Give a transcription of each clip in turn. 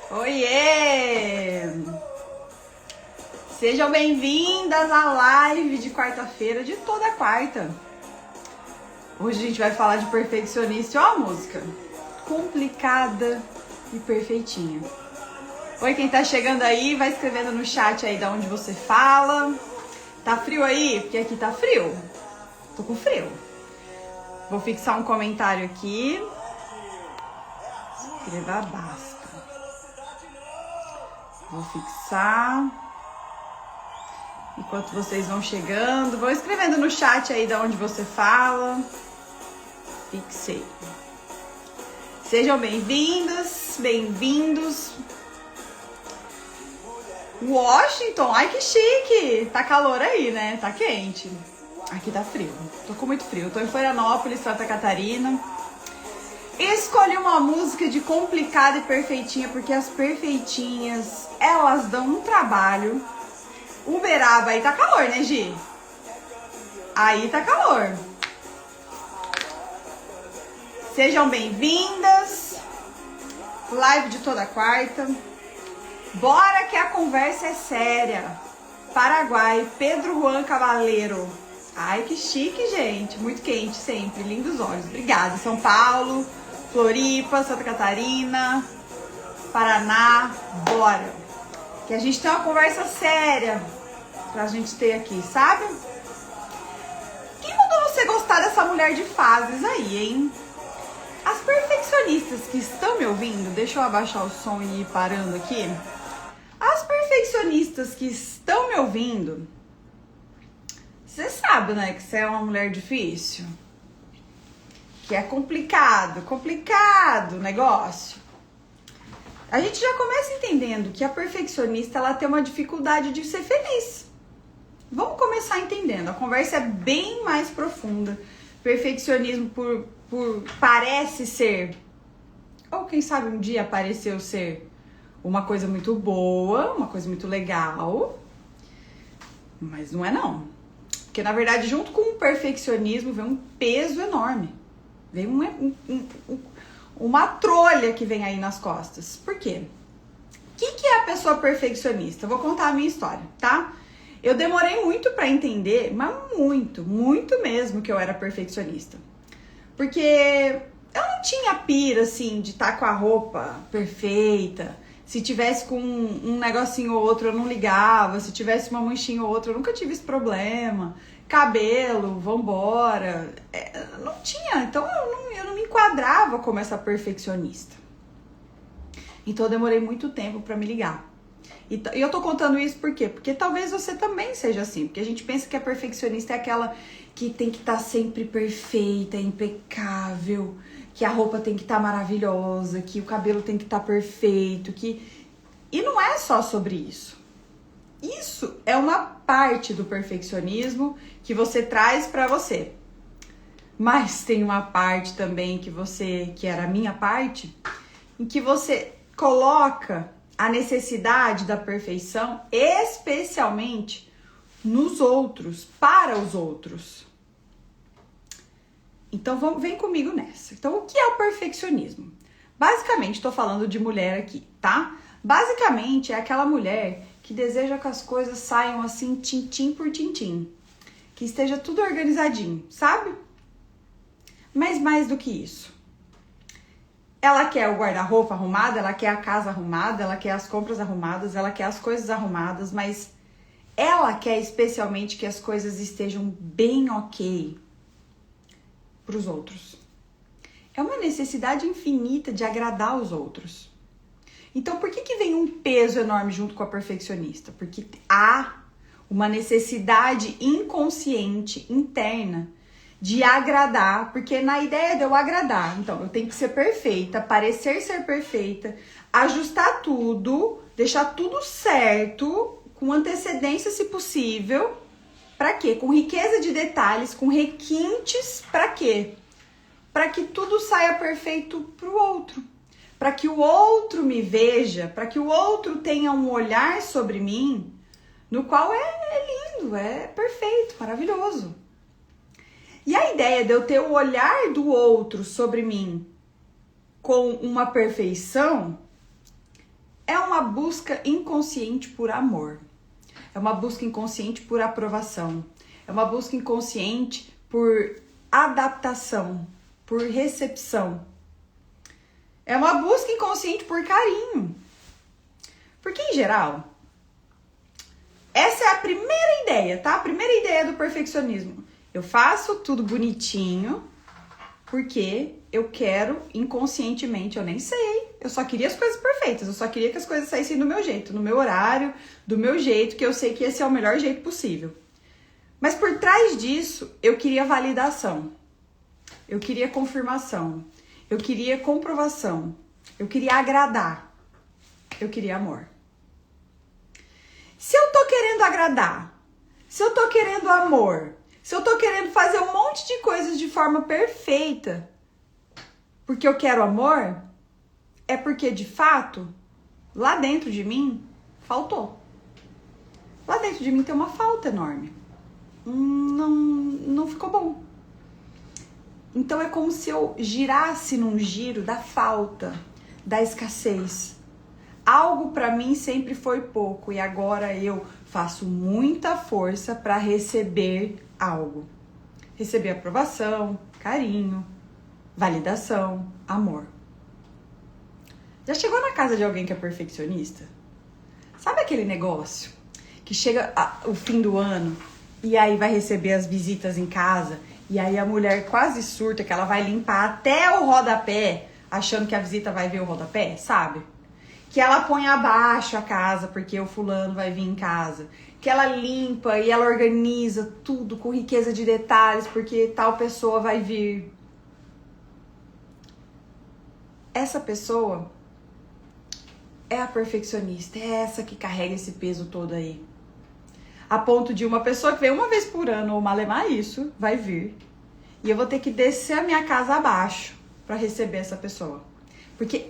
Oiê! Sejam bem-vindas à live de quarta-feira, de toda quarta. Hoje a gente vai falar de perfeccionista. Ó a música, complicada e perfeitinha. Oi, quem tá chegando aí, vai escrevendo no chat aí de onde você fala. Tá frio aí? Porque aqui tá frio. Tô com frio. Vou fixar um comentário aqui. Escreva basta. Vou fixar. Enquanto vocês vão chegando, vão escrevendo no chat aí de onde você fala. Fixei. Sejam bem-vindas, bem-vindos. Washington, ai que chique. Tá calor aí, né? Tá quente. Aqui tá frio. Tô com muito frio. Tô em Florianópolis, Santa Catarina. Escolhi uma música de complicada e perfeitinha, porque as perfeitinhas, elas dão um trabalho. Uberaba, aí tá calor, né, Gi? Aí tá calor. Sejam bem-vindas. Live de toda quarta. Bora que a conversa é séria. Paraguai, Pedro Juan Cavaleiro. Ai, que chique, gente. Muito quente sempre. Lindos olhos. Obrigada. São Paulo, Floripa, Santa Catarina, Paraná. Bora. Que a gente tem uma conversa séria pra gente ter aqui, sabe? Quem mandou você gostar dessa mulher de fases aí, hein? As perfeccionistas que estão me ouvindo, deixa eu abaixar o som e ir parando aqui. As perfeccionistas que estão me ouvindo, você sabe, né, que você é uma mulher difícil, que é complicado o negócio. A gente já começa entendendo que a perfeccionista, ela tem uma dificuldade de ser feliz. Vamos começar entendendo. A conversa é bem mais profunda. Perfeccionismo parece ser, ou quem sabe um dia pareceu ser, uma coisa muito boa, uma coisa muito legal, mas não é não. Porque na verdade, junto com o perfeccionismo, vem um peso enorme. Vem uma trolha que vem aí nas costas. Por quê? O que é a pessoa perfeccionista? Eu vou contar a minha história, tá? Eu demorei muito pra entender, mas muito mesmo que eu era perfeccionista. Porque eu não tinha pira, assim, de estar com a roupa perfeita. Se tivesse com um negocinho ou outro, eu não ligava. Se tivesse uma manchinha ou outra, eu nunca tive esse problema. Cabelo, vambora. Não tinha, então eu não me enquadrava como essa perfeccionista. Então eu demorei muito tempo pra me ligar. E eu tô contando isso por quê? Porque talvez você também seja assim. Porque a gente pensa que a perfeccionista é aquela que tem que estar sempre perfeita, impecável, que a roupa tem que estar maravilhosa, que o cabelo tem que estar perfeito, E não é só sobre isso. Isso é uma parte do perfeccionismo que você traz pra você. Mas tem uma parte também que era a minha parte, em que você coloca a necessidade da perfeição, especialmente nos outros, para os outros. Então vem comigo nessa. Então o que é o perfeccionismo? Basicamente, estou falando de mulher aqui, tá? Basicamente é aquela mulher que deseja que as coisas saiam assim, tintim por tintim. Que esteja tudo organizadinho, sabe? Mas mais do que isso. Ela quer o guarda-roupa arrumado, ela quer a casa arrumada, ela quer as compras arrumadas, ela quer as coisas arrumadas, mas ela quer especialmente que as coisas estejam bem ok para os outros. É uma necessidade infinita de agradar os outros. Então, por que vem um peso enorme junto com a perfeccionista? Porque há uma necessidade inconsciente, interna, de agradar, porque na ideia de eu agradar, então eu tenho que ser perfeita, parecer ser perfeita, ajustar tudo, deixar tudo certo, com antecedência se possível. Pra quê? Com riqueza de detalhes, com requintes, pra quê? Pra que tudo saia perfeito pro outro. Pra que o outro me veja, pra que o outro tenha um olhar sobre mim, no qual é lindo, é perfeito, maravilhoso. E a ideia de eu ter o olhar do outro sobre mim com uma perfeição uma busca inconsciente por amor. É uma busca inconsciente por aprovação. É uma busca inconsciente por adaptação, por recepção. É uma busca inconsciente por carinho. Porque, em geral, essa é a primeira ideia, tá? A primeira ideia do perfeccionismo. Eu faço tudo bonitinho porque eu quero inconscientemente, eu nem sei. Eu só queria as coisas perfeitas, eu só queria que as coisas saíssem do meu jeito, no meu horário, do meu jeito, que eu sei que esse é o melhor jeito possível. Mas por trás disso, eu queria validação, eu queria confirmação, eu queria comprovação, eu queria agradar, eu queria amor. Se eu tô querendo agradar, se eu tô querendo amor, se eu tô querendo fazer um monte de coisas de forma perfeita, porque eu quero amor, é porque de fato, lá dentro de mim, faltou. Lá dentro de mim tem uma falta enorme. Não ficou bom. Então é como se eu girasse num giro da falta, da escassez. Algo para mim sempre foi pouco e agora eu faço muita força para receber algo. Receber aprovação, carinho, validação, amor. Já chegou na casa de alguém que é perfeccionista? Sabe aquele negócio que chega o fim do ano e aí vai receber as visitas em casa e aí a mulher quase surta que ela vai limpar até o rodapé achando que a visita vai ver o rodapé, sabe? Que ela põe abaixo a casa porque o fulano vai vir em casa. Que ela limpa e ela organiza tudo com riqueza de detalhes porque tal pessoa vai vir. Essa pessoa é a perfeccionista, é essa que carrega esse peso todo aí. A ponto de uma pessoa que vem uma vez por ano, ou malemar isso, vai vir. E eu vou ter que descer a minha casa abaixo para receber essa pessoa. Porque,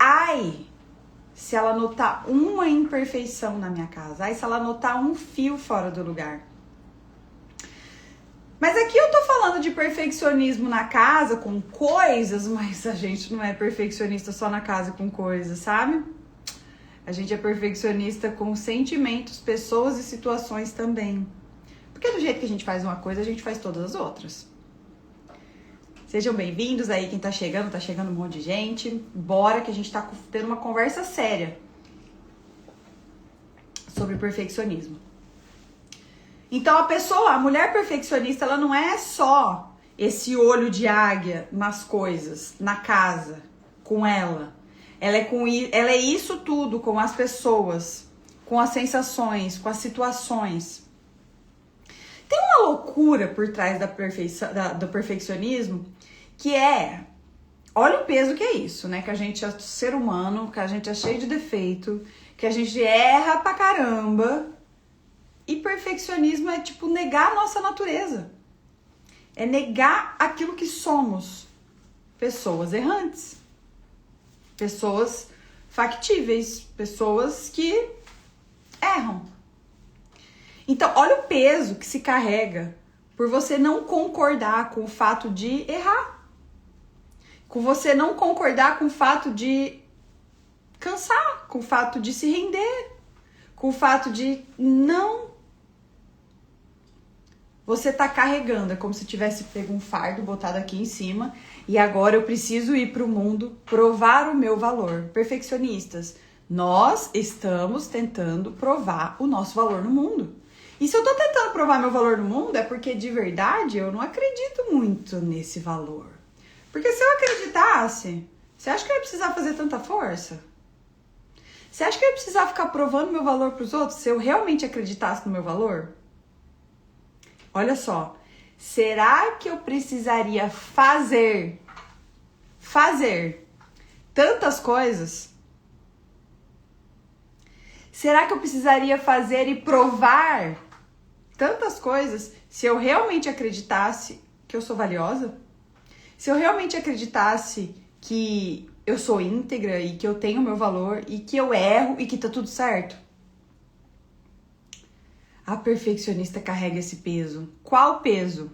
se ela notar uma imperfeição na minha casa, se ela notar um fio fora do lugar. Mas aqui eu tô falando de perfeccionismo na casa com coisas, mas a gente não é perfeccionista só na casa com coisas, sabe? A gente é perfeccionista com sentimentos, pessoas e situações também. Porque do jeito que a gente faz uma coisa, a gente faz todas as outras. Sejam bem-vindos aí, quem tá chegando um monte de gente. Bora que a gente tá tendo uma conversa séria sobre perfeccionismo. Então a mulher perfeccionista, ela não é só esse olho de águia nas coisas, na casa, com ela. Ela é isso tudo com as pessoas, com as sensações, com as situações. Tem uma loucura por trás do perfeccionismo que olha o peso que é isso, né? Que a gente é ser humano, que a gente é cheio de defeito, que a gente erra pra caramba. E perfeccionismo é tipo negar a nossa natureza. É negar aquilo que somos. Pessoas errantes. Pessoas factíveis, pessoas que erram. Então, olha o peso que se carrega por você não concordar com o fato de errar. Com você não concordar com o fato de cansar, com o fato de se render, com o fato de não. Você tá carregando, é como se tivesse pego um fardo, botado aqui em cima, e agora eu preciso ir pro mundo provar o meu valor. Perfeccionistas, nós estamos tentando provar o nosso valor no mundo. E se eu tô tentando provar meu valor no mundo, é porque de verdade eu não acredito muito nesse valor. Porque se eu acreditasse, você acha que eu ia precisar fazer tanta força? Você acha que eu ia precisar ficar provando meu valor pros outros se eu realmente acreditasse no meu valor? Olha só, será que eu precisaria fazer tantas coisas? Será que eu precisaria fazer e provar tantas coisas se eu realmente acreditasse que eu sou valiosa? Se eu realmente acreditasse que eu sou íntegra e que eu tenho meu valor e que eu erro e que tá tudo certo? A perfeccionista carrega esse peso. Qual peso?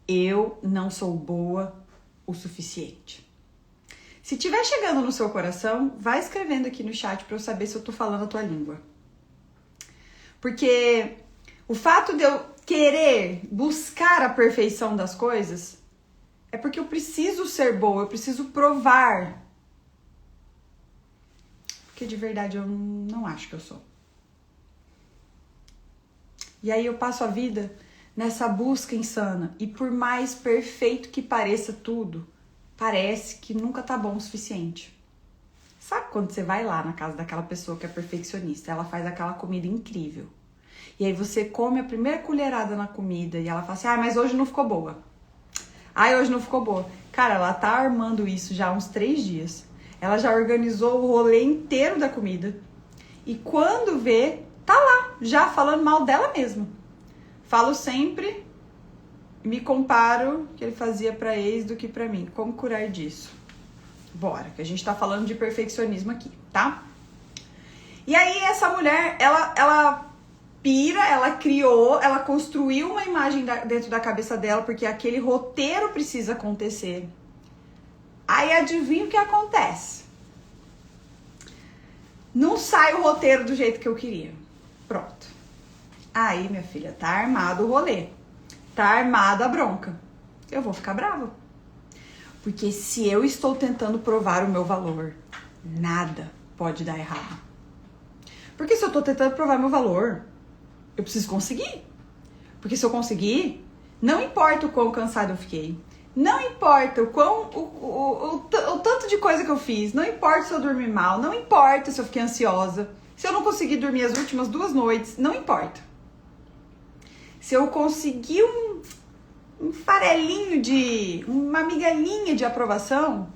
Eu não sou boa o suficiente. Se tiver chegando no seu coração, vai escrevendo aqui no chat para eu saber se eu tô falando a tua língua. Porque o fato de eu querer buscar a perfeição das coisas é porque eu preciso ser boa, eu preciso provar. Porque de verdade eu não acho que eu sou. E aí eu passo a vida nessa busca insana. E por mais perfeito que pareça tudo, parece que nunca tá bom o suficiente. Sabe quando você vai lá na casa daquela pessoa que é perfeccionista, ela faz aquela comida incrível. E aí você come a primeira colherada na comida e ela fala assim, mas hoje não ficou boa. Hoje não ficou boa. Cara, ela tá armando isso já há uns 3 dias. Ela já organizou o rolê inteiro da comida. E quando vê, tá lá, já falando mal dela mesma. Falo sempre, me comparo que ele fazia pra ex do que pra mim. Como curar disso? Bora, que a gente tá falando de perfeccionismo aqui, tá? E aí essa mulher, ela pira, ela criou, ela construiu uma imagem dentro da cabeça dela, porque aquele roteiro precisa acontecer. Aí adivinha o que acontece? Não sai o roteiro do jeito que eu queria. Pronto. Aí, minha filha, tá armado o rolê. Tá armada a bronca. Eu vou ficar brava. Porque se eu estou tentando provar o meu valor, nada pode dar errado. Porque se eu tô tentando provar meu valor, eu preciso conseguir. Porque se eu conseguir, não importa o quão cansado eu fiquei. Não importa o tanto de coisa que eu fiz. Não importa se eu dormi mal. Não importa se eu fiquei ansiosa. Se eu não consegui dormir as últimas 2 noites. Não importa. Se eu conseguir um farelinho uma migalhinha de aprovação,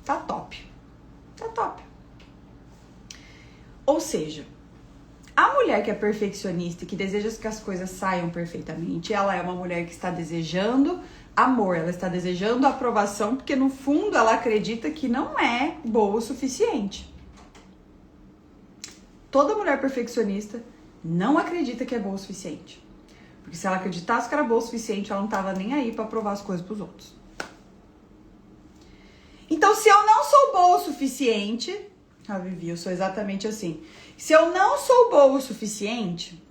tá top. Tá top. Ou seja, a mulher que é perfeccionista e que deseja que as coisas saiam perfeitamente, ela é uma mulher que está desejando amor, ela está desejando aprovação, porque no fundo ela acredita que não é boa o suficiente. Toda mulher perfeccionista não acredita que é boa o suficiente. Porque se ela acreditasse que era boa o suficiente, ela não estava nem aí para provar as coisas para os outros. Então, se eu não sou boa o suficiente, Vivi, eu sou exatamente assim. Se eu não sou boa o suficiente,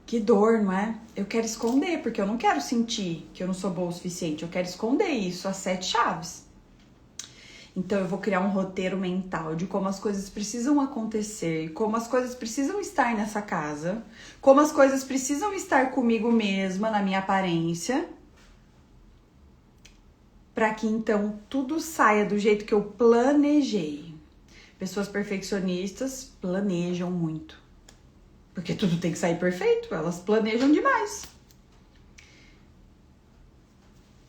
que dor, não é? Eu quero esconder, porque eu não quero sentir que eu não sou boa o suficiente. Eu quero esconder isso às 7 chaves. Então eu vou criar um roteiro mental de como as coisas precisam acontecer, como as coisas precisam estar nessa casa, como as coisas precisam estar comigo mesma, na minha aparência, para que então tudo saia do jeito que eu planejei. Pessoas perfeccionistas planejam muito, porque tudo tem que sair perfeito, elas planejam demais.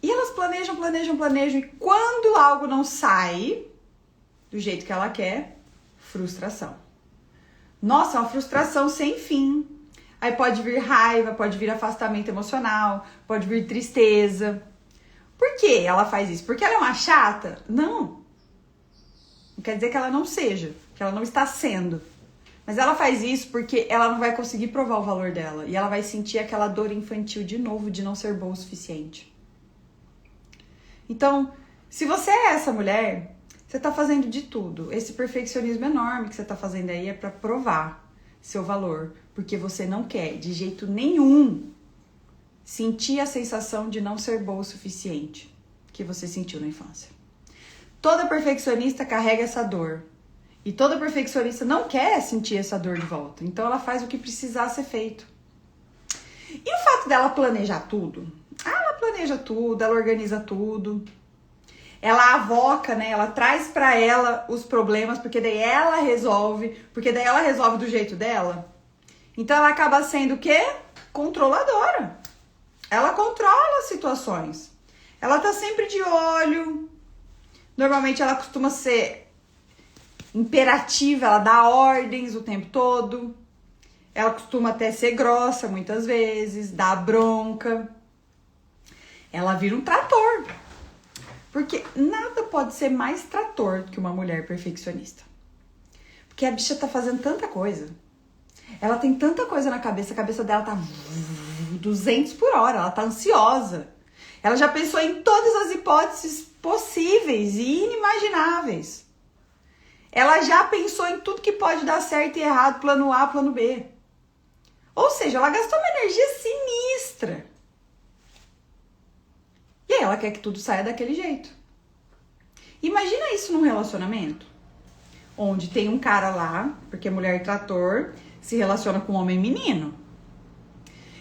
E elas planejam, e quando algo não sai do jeito que ela quer, frustração. Nossa, é uma frustração sem fim. Aí pode vir raiva, pode vir afastamento emocional, pode vir tristeza. Por que ela faz isso? Porque ela é uma chata? Não. Não quer dizer que ela não seja, que ela não está sendo. Mas ela faz isso porque ela não vai conseguir provar o valor dela. E ela vai sentir aquela dor infantil de novo de não ser boa o suficiente. Então, se você é essa mulher, você tá fazendo de tudo. Esse perfeccionismo enorme que você tá fazendo aí é pra provar seu valor. Porque você não quer, de jeito nenhum, sentir a sensação de não ser boa o suficiente que você sentiu na infância. Toda perfeccionista carrega essa dor. E toda perfeccionista não quer sentir essa dor de volta. Então ela faz o que precisar ser feito. E o fato dela planejar tudo? Ela planeja tudo, ela organiza tudo. Ela avoca, né? Ela traz pra ela os problemas, porque daí ela resolve. Porque daí ela resolve do jeito dela. Então ela acaba sendo o quê? Controladora. Ela controla as situações. Ela tá sempre de olho. Normalmente ela costuma ser imperativa, ela dá ordens o tempo todo. Ela costuma até ser grossa muitas vezes, dá bronca. Ela vira um trator. Porque nada pode ser mais trator do que uma mulher perfeccionista. Porque a bicha tá fazendo tanta coisa. Ela tem tanta coisa na cabeça, a cabeça dela tá 200 por hora, ela tá ansiosa. Ela já pensou em todas as hipóteses possíveis e inimagináveis. Ela já pensou em tudo que pode dar certo e errado, plano A, plano B. Ou seja, ela gastou uma energia sinistra. E aí ela quer que tudo saia daquele jeito. Imagina isso num relacionamento, onde tem um cara lá, porque mulher trator se relaciona com homem menino.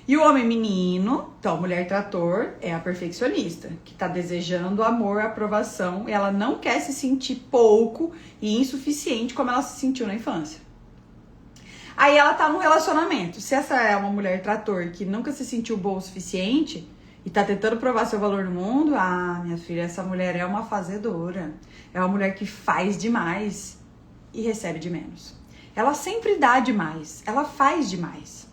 E o homem menino, então mulher trator, é a perfeccionista, que tá desejando amor, aprovação, e ela não quer se sentir pouco e insuficiente como ela se sentiu na infância. Aí ela tá num relacionamento. Se essa é uma mulher trator que nunca se sentiu boa o suficiente e tá tentando provar seu valor no mundo, ah, minha filha, essa mulher é uma fazedora. É uma mulher que faz demais e recebe de menos. Ela sempre dá demais, ela faz demais.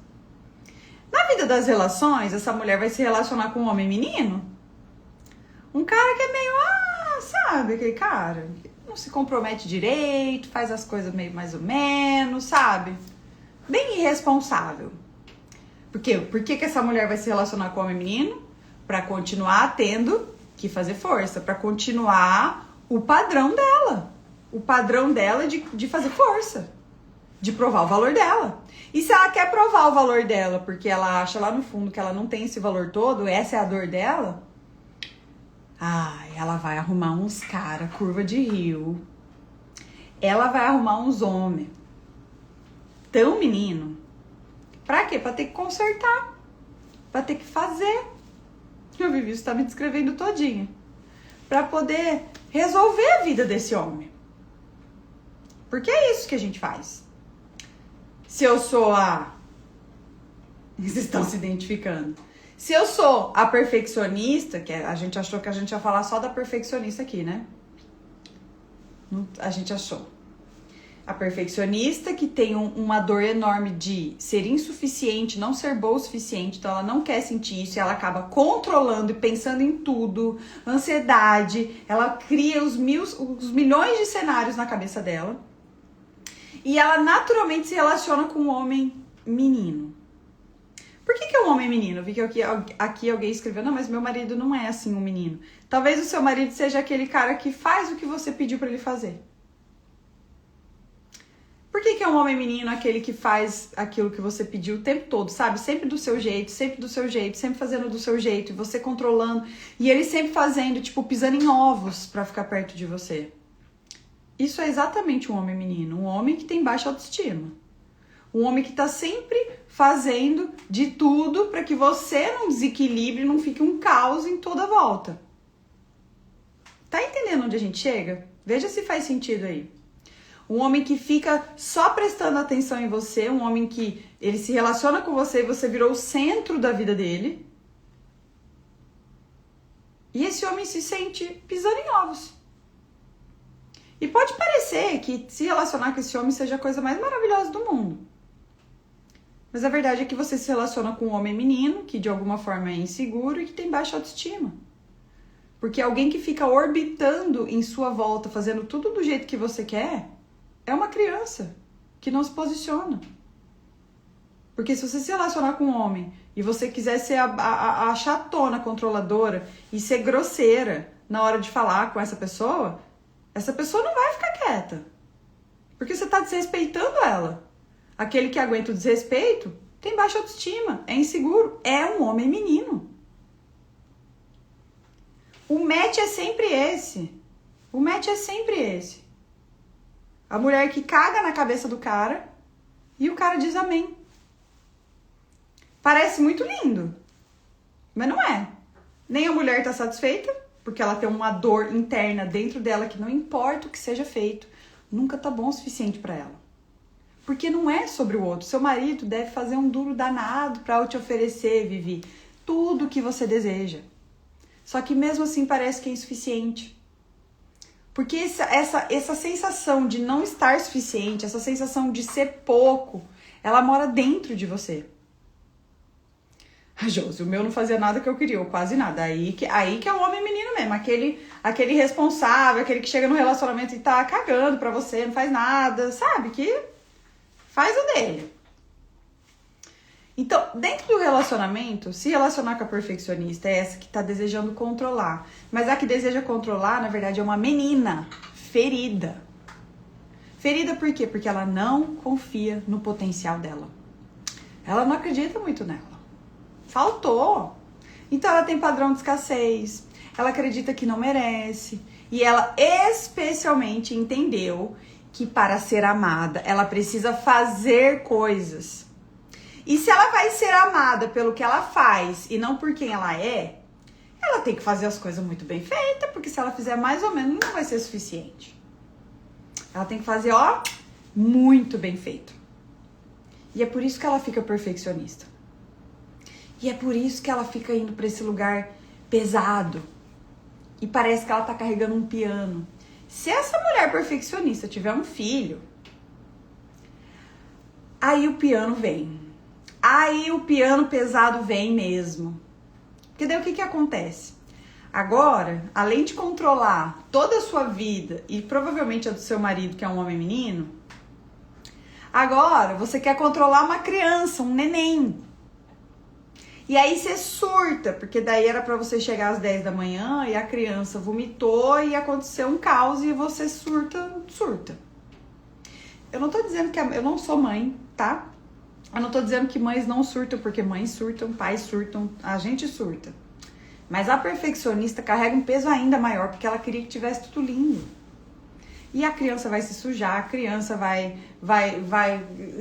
Na vida das relações, essa mulher vai se relacionar com um homem menino. Um cara que é meio, sabe, aquele cara que não se compromete direito, faz as coisas meio mais ou menos, sabe? Bem irresponsável. Por quê? Por que essa mulher vai se relacionar com o homem menino? Pra continuar tendo que fazer força, pra continuar o padrão dela. O padrão dela de fazer força, de provar o valor dela. E se ela quer provar o valor dela, porque ela acha lá no fundo que ela não tem esse valor todo, essa é a dor dela, ela vai arrumar uns cara, curva de rio. Ela vai arrumar uns homens tão menino. Pra quê? Pra ter que consertar. Pra ter que fazer. Eu Vivi, você tá me descrevendo todinha. Pra poder resolver a vida desse homem. Porque é isso que a gente faz. Se eu sou a... Vocês estão se identificando. Se eu sou a perfeccionista, que a gente achou que a gente ia falar só da perfeccionista aqui, né? A gente achou. A perfeccionista que tem uma dor enorme de ser insuficiente, não ser boa o suficiente, então ela não quer sentir isso e ela acaba controlando e pensando em tudo, ansiedade, ela cria os milhões de cenários na cabeça dela. E ela naturalmente se relaciona com um homem menino. Por que é um homem menino? Eu vi que aqui alguém escreveu, não, mas meu marido não é assim um menino. Talvez o seu marido seja aquele cara que faz o que você pediu pra ele fazer. Por que é um homem menino aquele que faz aquilo que você pediu o tempo todo, sabe? Sempre do seu jeito, sempre do seu jeito, sempre fazendo do seu jeito, e você controlando. E ele sempre fazendo, tipo, pisando em ovos pra ficar perto de você. Isso é exatamente um homem menino, um homem que tem baixa autoestima. Um homem que tá sempre fazendo de tudo para que você não desequilibre, não fique um caos em toda a volta. Tá entendendo onde a gente chega? Veja se faz sentido aí. Um homem que fica só prestando atenção em você, um homem que ele se relaciona com você e você virou o centro da vida dele. E esse homem se sente pisando em ovos. E pode parecer que se relacionar com esse homem seja a coisa mais maravilhosa do mundo. Mas a verdade é que você se relaciona com um homem menino, que de alguma forma é inseguro e que tem baixa autoestima. Porque alguém que fica orbitando em sua volta, fazendo tudo do jeito que você quer, é uma criança que não se posiciona. Porque se você se relacionar com um homem e você quiser ser a chatona controladora e ser grosseira na hora de falar com essa pessoa não vai ficar quieta. Porque você está desrespeitando ela. Aquele que aguenta o desrespeito tem baixa autoestima, é inseguro, é um homem menino. O match é sempre esse. O match é sempre esse. A mulher que caga na cabeça do cara e o cara diz amém. Parece muito lindo, mas não é. Nem a mulher está satisfeita, porque ela tem uma dor interna dentro dela que não importa o que seja feito, nunca tá bom o suficiente para ela. Porque não é sobre o outro. Seu marido deve fazer um duro danado para te oferecer, Vivi, tudo o que você deseja. Só que mesmo assim parece que é insuficiente. Porque essa sensação de não estar suficiente, essa sensação de ser pouco, ela mora dentro de você. Josi, o meu não fazia nada que eu queria, ou quase nada. Aí que é o homem menino mesmo, aquele responsável, aquele que chega no relacionamento e tá cagando pra você, não faz nada, sabe? Que faz o dele. Então, dentro do relacionamento, se relacionar com a perfeccionista é essa que tá desejando controlar. Mas a que deseja controlar, na verdade, é uma menina ferida. Ferida por quê? Porque ela não confia no potencial dela. Ela não acredita muito nela. Faltou. Então ela tem padrão de escassez. Ela acredita que não merece. E ela especialmente entendeu que para ser amada, ela precisa fazer coisas. E se ela vai ser amada pelo que ela faz e não por quem ela tem que fazer as coisas muito bem feitas, porque se ela fizer mais ou menos, não vai ser suficiente. Ela tem que fazer, muito bem feito. E é por isso que ela fica perfeccionista. E é por isso que ela fica indo pra esse lugar pesado. E parece que ela tá carregando um piano. Se essa mulher perfeccionista tiver um filho, aí o piano vem. Aí o piano pesado vem mesmo. Porque daí o que acontece? Agora, além de controlar toda a sua vida e provavelmente a do seu marido, que é um homem menino, agora você quer controlar uma criança, um neném. E aí você surta, porque daí era pra você chegar às 10 da manhã e a criança vomitou e aconteceu um caos e você surta. Eu não tô dizendo que eu não sou mãe, tá? Eu não tô dizendo que mães não surtam, porque mães surtam, pais surtam, a gente surta. Mas a perfeccionista carrega um peso ainda maior, porque ela queria que tivesse tudo lindo. E a criança vai se sujar, a criança vai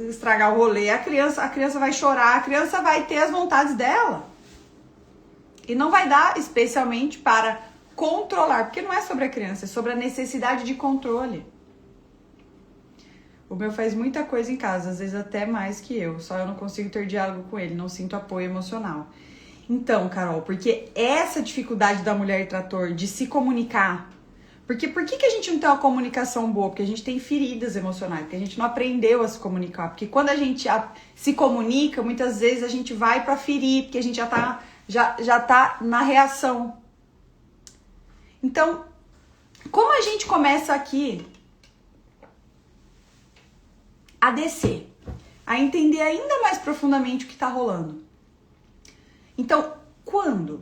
estragar o rolê, a criança vai chorar, a criança vai ter as vontades dela. E não vai dar especialmente para controlar, porque não é sobre a criança, é sobre a necessidade de controle. O meu faz muita coisa em casa, às vezes até mais que eu, só eu não consigo ter diálogo com ele, não sinto apoio emocional. Então, Carol, porque essa dificuldade da mulher trator de se comunicar, porque por que a gente não tem uma comunicação boa? Porque a gente tem feridas emocionais, porque a gente não aprendeu a se comunicar, porque quando a gente se comunica, muitas vezes a gente vai pra ferir, porque a gente já tá na reação. Então, como a gente começa aqui a descer, a entender ainda mais profundamente o que tá rolando? Então, quando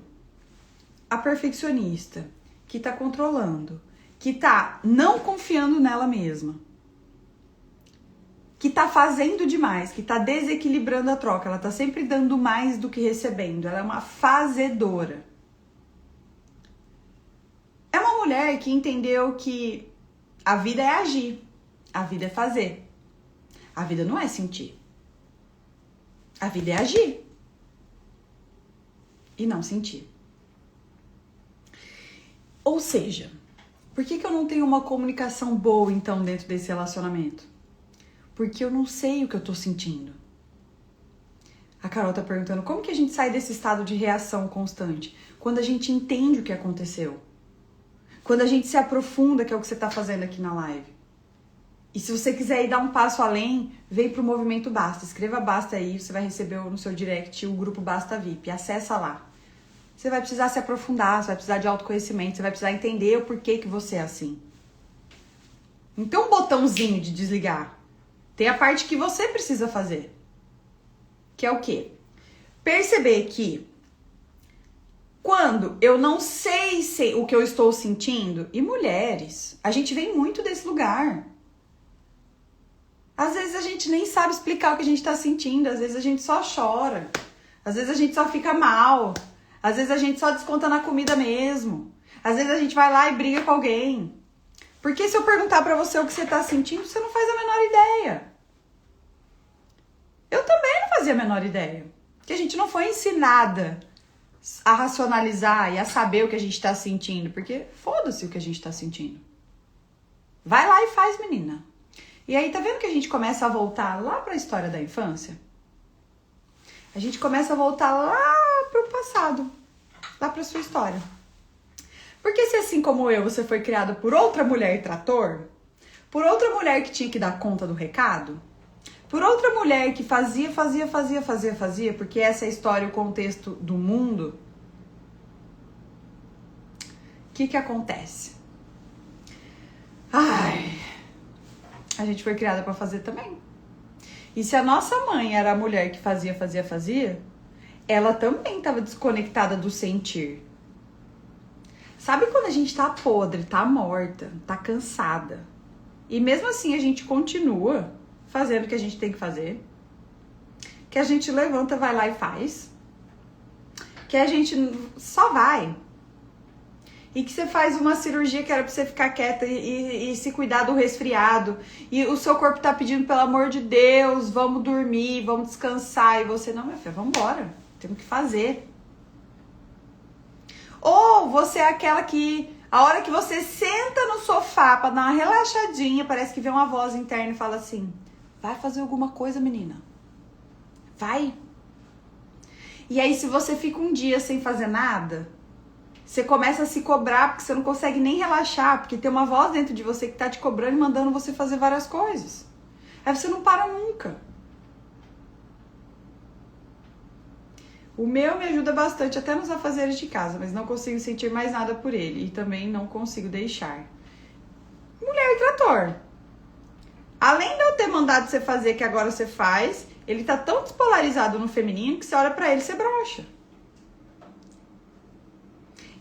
a perfeccionista que tá controlando, que tá não confiando nela mesma, que tá fazendo demais, que tá desequilibrando a troca, ela tá sempre dando mais do que recebendo, ela é uma fazedora. É uma mulher que entendeu que a vida é agir, a vida é fazer, a vida não é sentir, a vida é agir e não sentir. Ou seja, por que eu não tenho uma comunicação boa, então, dentro desse relacionamento? Porque eu não sei o que eu tô sentindo. A Carol tá perguntando, como que a gente sai desse estado de reação constante? Quando a gente entende o que aconteceu. Quando a gente se aprofunda, que é o que você tá fazendo aqui na live. E se você quiser ir dar um passo além, vem pro Movimento Basta. Escreva Basta aí, você vai receber no seu direct o grupo Basta VIP. Acessa lá. Você vai precisar se aprofundar, você vai precisar de autoconhecimento, você vai precisar entender o porquê que você é assim. Então, um botãozinho de desligar. Tem a parte que você precisa fazer. Que é o quê? Perceber que quando eu não sei o que eu estou sentindo, e mulheres, a gente vem muito desse lugar. Às vezes a gente nem sabe explicar o que a gente está sentindo, às vezes a gente só chora, às vezes a gente só fica mal. Às vezes a gente só desconta na comida mesmo. Às vezes a gente vai lá e briga com alguém. Porque se eu perguntar pra você o que você tá sentindo, você não faz a menor ideia. Eu também não fazia a menor ideia. Porque a gente não foi ensinada a racionalizar e a saber o que a gente tá sentindo. Porque foda-se o que a gente tá sentindo. Vai lá e faz, menina. E aí, tá vendo que a gente começa a voltar lá pra história da infância? A gente começa a voltar lá pro passado, lá pra sua história. Porque se assim como eu, você foi criado por outra mulher trator, por outra mulher que tinha que dar conta do recado, por outra mulher que fazia, porque essa é a história, o contexto do mundo, o que acontece? Ai, a gente foi criada pra fazer também. E se a nossa mãe era a mulher que fazia, ela também estava desconectada do sentir. Sabe quando a gente tá podre, tá morta, tá cansada, e mesmo assim a gente continua fazendo o que a gente tem que fazer? Que a gente levanta, vai lá e faz? Que a gente só vai? E que você faz uma cirurgia que era pra você ficar quieta e se cuidar do resfriado, e o seu corpo tá pedindo, pelo amor de Deus, vamos dormir, vamos descansar, e você, não, minha filha, vamos embora, temos que fazer. Ou você é aquela que, a hora que você senta no sofá pra dar uma relaxadinha, parece que vem uma voz interna e fala assim, vai fazer alguma coisa, menina. Vai. E aí, se você fica um dia sem fazer nada, você começa a se cobrar porque você não consegue nem relaxar, porque tem uma voz dentro de você que tá te cobrando e mandando você fazer várias coisas. Aí você não para nunca. O meu me ajuda bastante até nos afazeres de casa, mas não consigo sentir mais nada por ele e também não consigo deixar. Mulher e trator. Além de eu ter mandado você fazer que agora você faz, ele tá tão despolarizado no feminino que você olha pra ele e você brocha.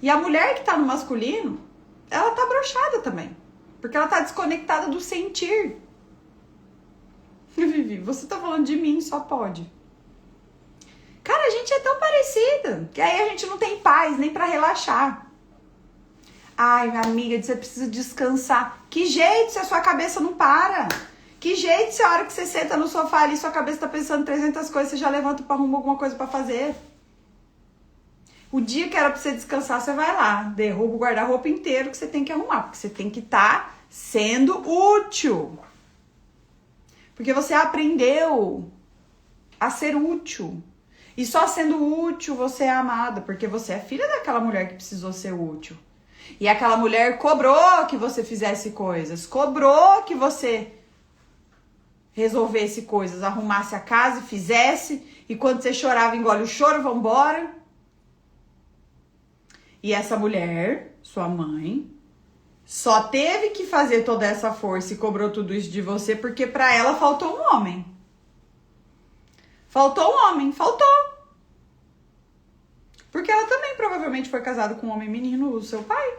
E a mulher que tá no masculino, ela tá broxada também. Porque ela tá desconectada do sentir. Vivi, você tá falando de mim, só pode. Cara, a gente é tão parecida, que aí a gente não tem paz nem pra relaxar. Ai, minha amiga, você precisa descansar. Que jeito se a sua cabeça não para? Que jeito se a hora que você senta no sofá ali, sua cabeça tá pensando 300 coisas, você já levanta pra arrumar alguma coisa pra fazer? O dia que era pra você descansar, você vai lá, derruba o guarda-roupa inteiro que você tem que arrumar, porque você tem que estar sendo útil. Porque você aprendeu a ser útil. E só sendo útil você é amada, porque você é filha daquela mulher que precisou ser útil. E aquela mulher cobrou que você fizesse coisas, cobrou que você resolvesse coisas, arrumasse a casa e fizesse, e quando você chorava, engole o choro, vambora. E essa mulher, sua mãe, só teve que fazer toda essa força e cobrou tudo isso de você porque pra ela faltou um homem. Faltou um homem, faltou. Porque ela também provavelmente foi casada com um homem menino, o seu pai.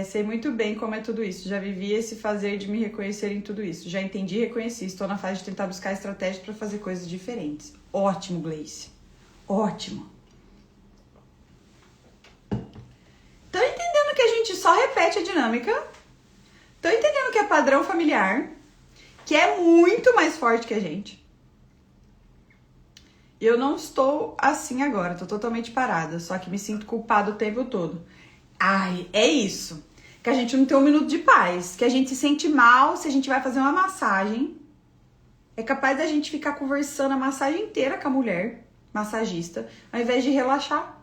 Sei muito bem como é tudo isso. Já vivi esse fazer de me reconhecer em tudo isso. Já entendi e reconheci. Estou na fase de tentar buscar estratégias para fazer coisas diferentes. Ótimo, Gleice. Ótimo. Estão entendendo que a gente só repete a dinâmica? Estão entendendo que é padrão familiar? Que é muito mais forte que a gente? Eu não estou assim agora, tô totalmente parada, só que me sinto culpada o tempo todo. Ai, é isso. Que a gente não tem um minuto de paz, que a gente se sente mal se a gente vai fazer uma massagem. É capaz da gente ficar conversando a massagem inteira com a mulher, massagista, ao invés de relaxar.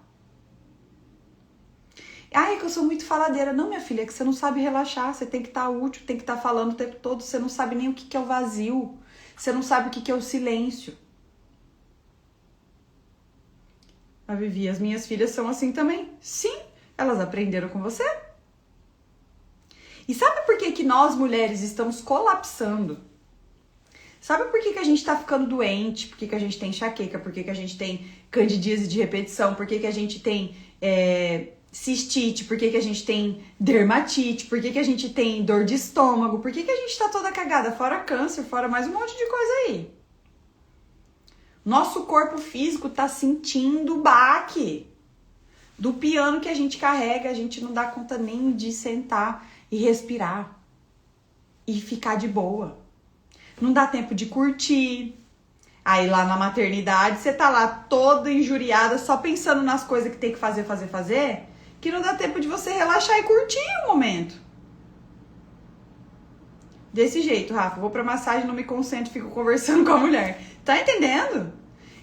Ai, é que eu sou muito faladeira. Não, minha filha, é que você não sabe relaxar, você tem que estar útil, tem que estar falando o tempo todo, você não sabe nem o que é o vazio, você não sabe o que é o silêncio. A Vivi, as minhas filhas são assim também. Sim, elas aprenderam com você. E sabe por que nós mulheres estamos colapsando? Sabe por que a gente tá ficando doente? Por que a gente tem enxaqueca? Por que a gente tem candidíase de repetição? Por que a gente tem cistite? Por que a gente tem dermatite? Por que a gente tem dor de estômago? Por que a gente tá toda cagada? Fora câncer, fora mais um monte de coisa aí. Nosso corpo físico tá sentindo o baque do piano que a gente carrega. A gente não dá conta nem de sentar e respirar e ficar de boa. Não dá tempo de curtir. Aí lá na maternidade você tá lá toda injuriada só pensando nas coisas que tem que fazer, que não dá tempo de você relaxar e curtir o momento. Desse jeito, Rafa, vou pra massagem, não me concentro, fico conversando com a mulher. Tá entendendo?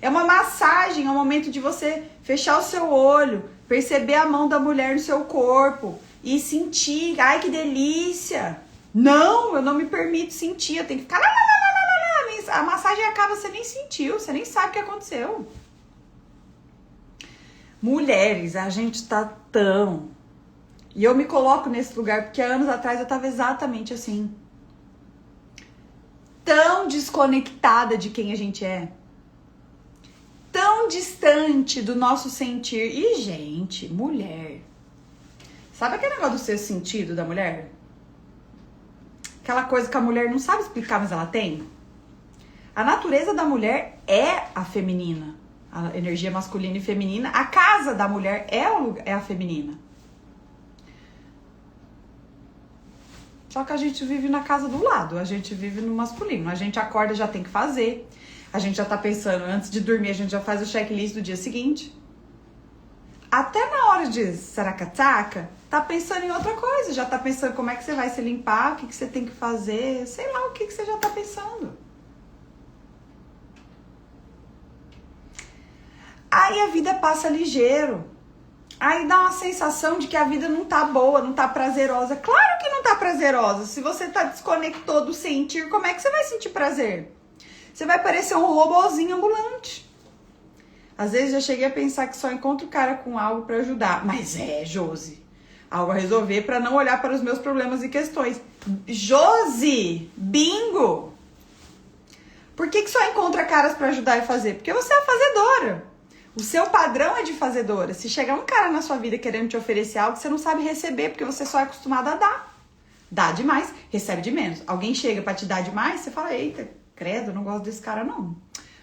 É uma massagem, é um momento de você fechar o seu olho, perceber a mão da mulher no seu corpo e sentir, ai que delícia. Não, eu não me permito sentir, eu tenho que ficar lá. A massagem acaba, você nem sentiu, você nem sabe o que aconteceu. Mulheres, a gente tá tão... E eu me coloco nesse lugar porque há anos atrás eu tava exatamente assim. tão desconectada de quem a gente é, tão distante do nosso sentir. E, gente, mulher, sabe aquele negócio do sexto sentido da mulher? Aquela coisa que a mulher não sabe explicar, mas ela tem? A natureza da mulher é a feminina, a energia masculina e feminina. A casa da mulher é a feminina. Só que a gente vive na casa do lado, a gente vive no masculino. A gente acorda, já tem que fazer. A gente já tá pensando, antes de dormir, a gente já faz o checklist do dia seguinte. Até na hora de saracataca, tá pensando em outra coisa. Já tá pensando como é que você vai se limpar, o que você tem que fazer, sei lá o que você já tá pensando. Aí a vida passa ligeiro. Aí dá uma sensação de que a vida não tá boa, não tá prazerosa. Claro que não tá prazerosa. Se você tá desconectou do sentir, como é que você vai sentir prazer? Você vai parecer um robozinho ambulante. Às vezes já cheguei a pensar que só encontro o cara com algo pra ajudar. Mas Josi, algo a resolver pra não olhar para os meus problemas e questões. Josi, bingo! Por que só encontra caras pra ajudar e fazer? Porque você é a fazedora. O seu padrão é de fazedora. Se chegar um cara na sua vida querendo te oferecer algo, você não sabe receber, porque você só é acostumado a dar. Dá demais, recebe de menos. Alguém chega pra te dar demais, você fala, eita, credo, eu não gosto desse cara não.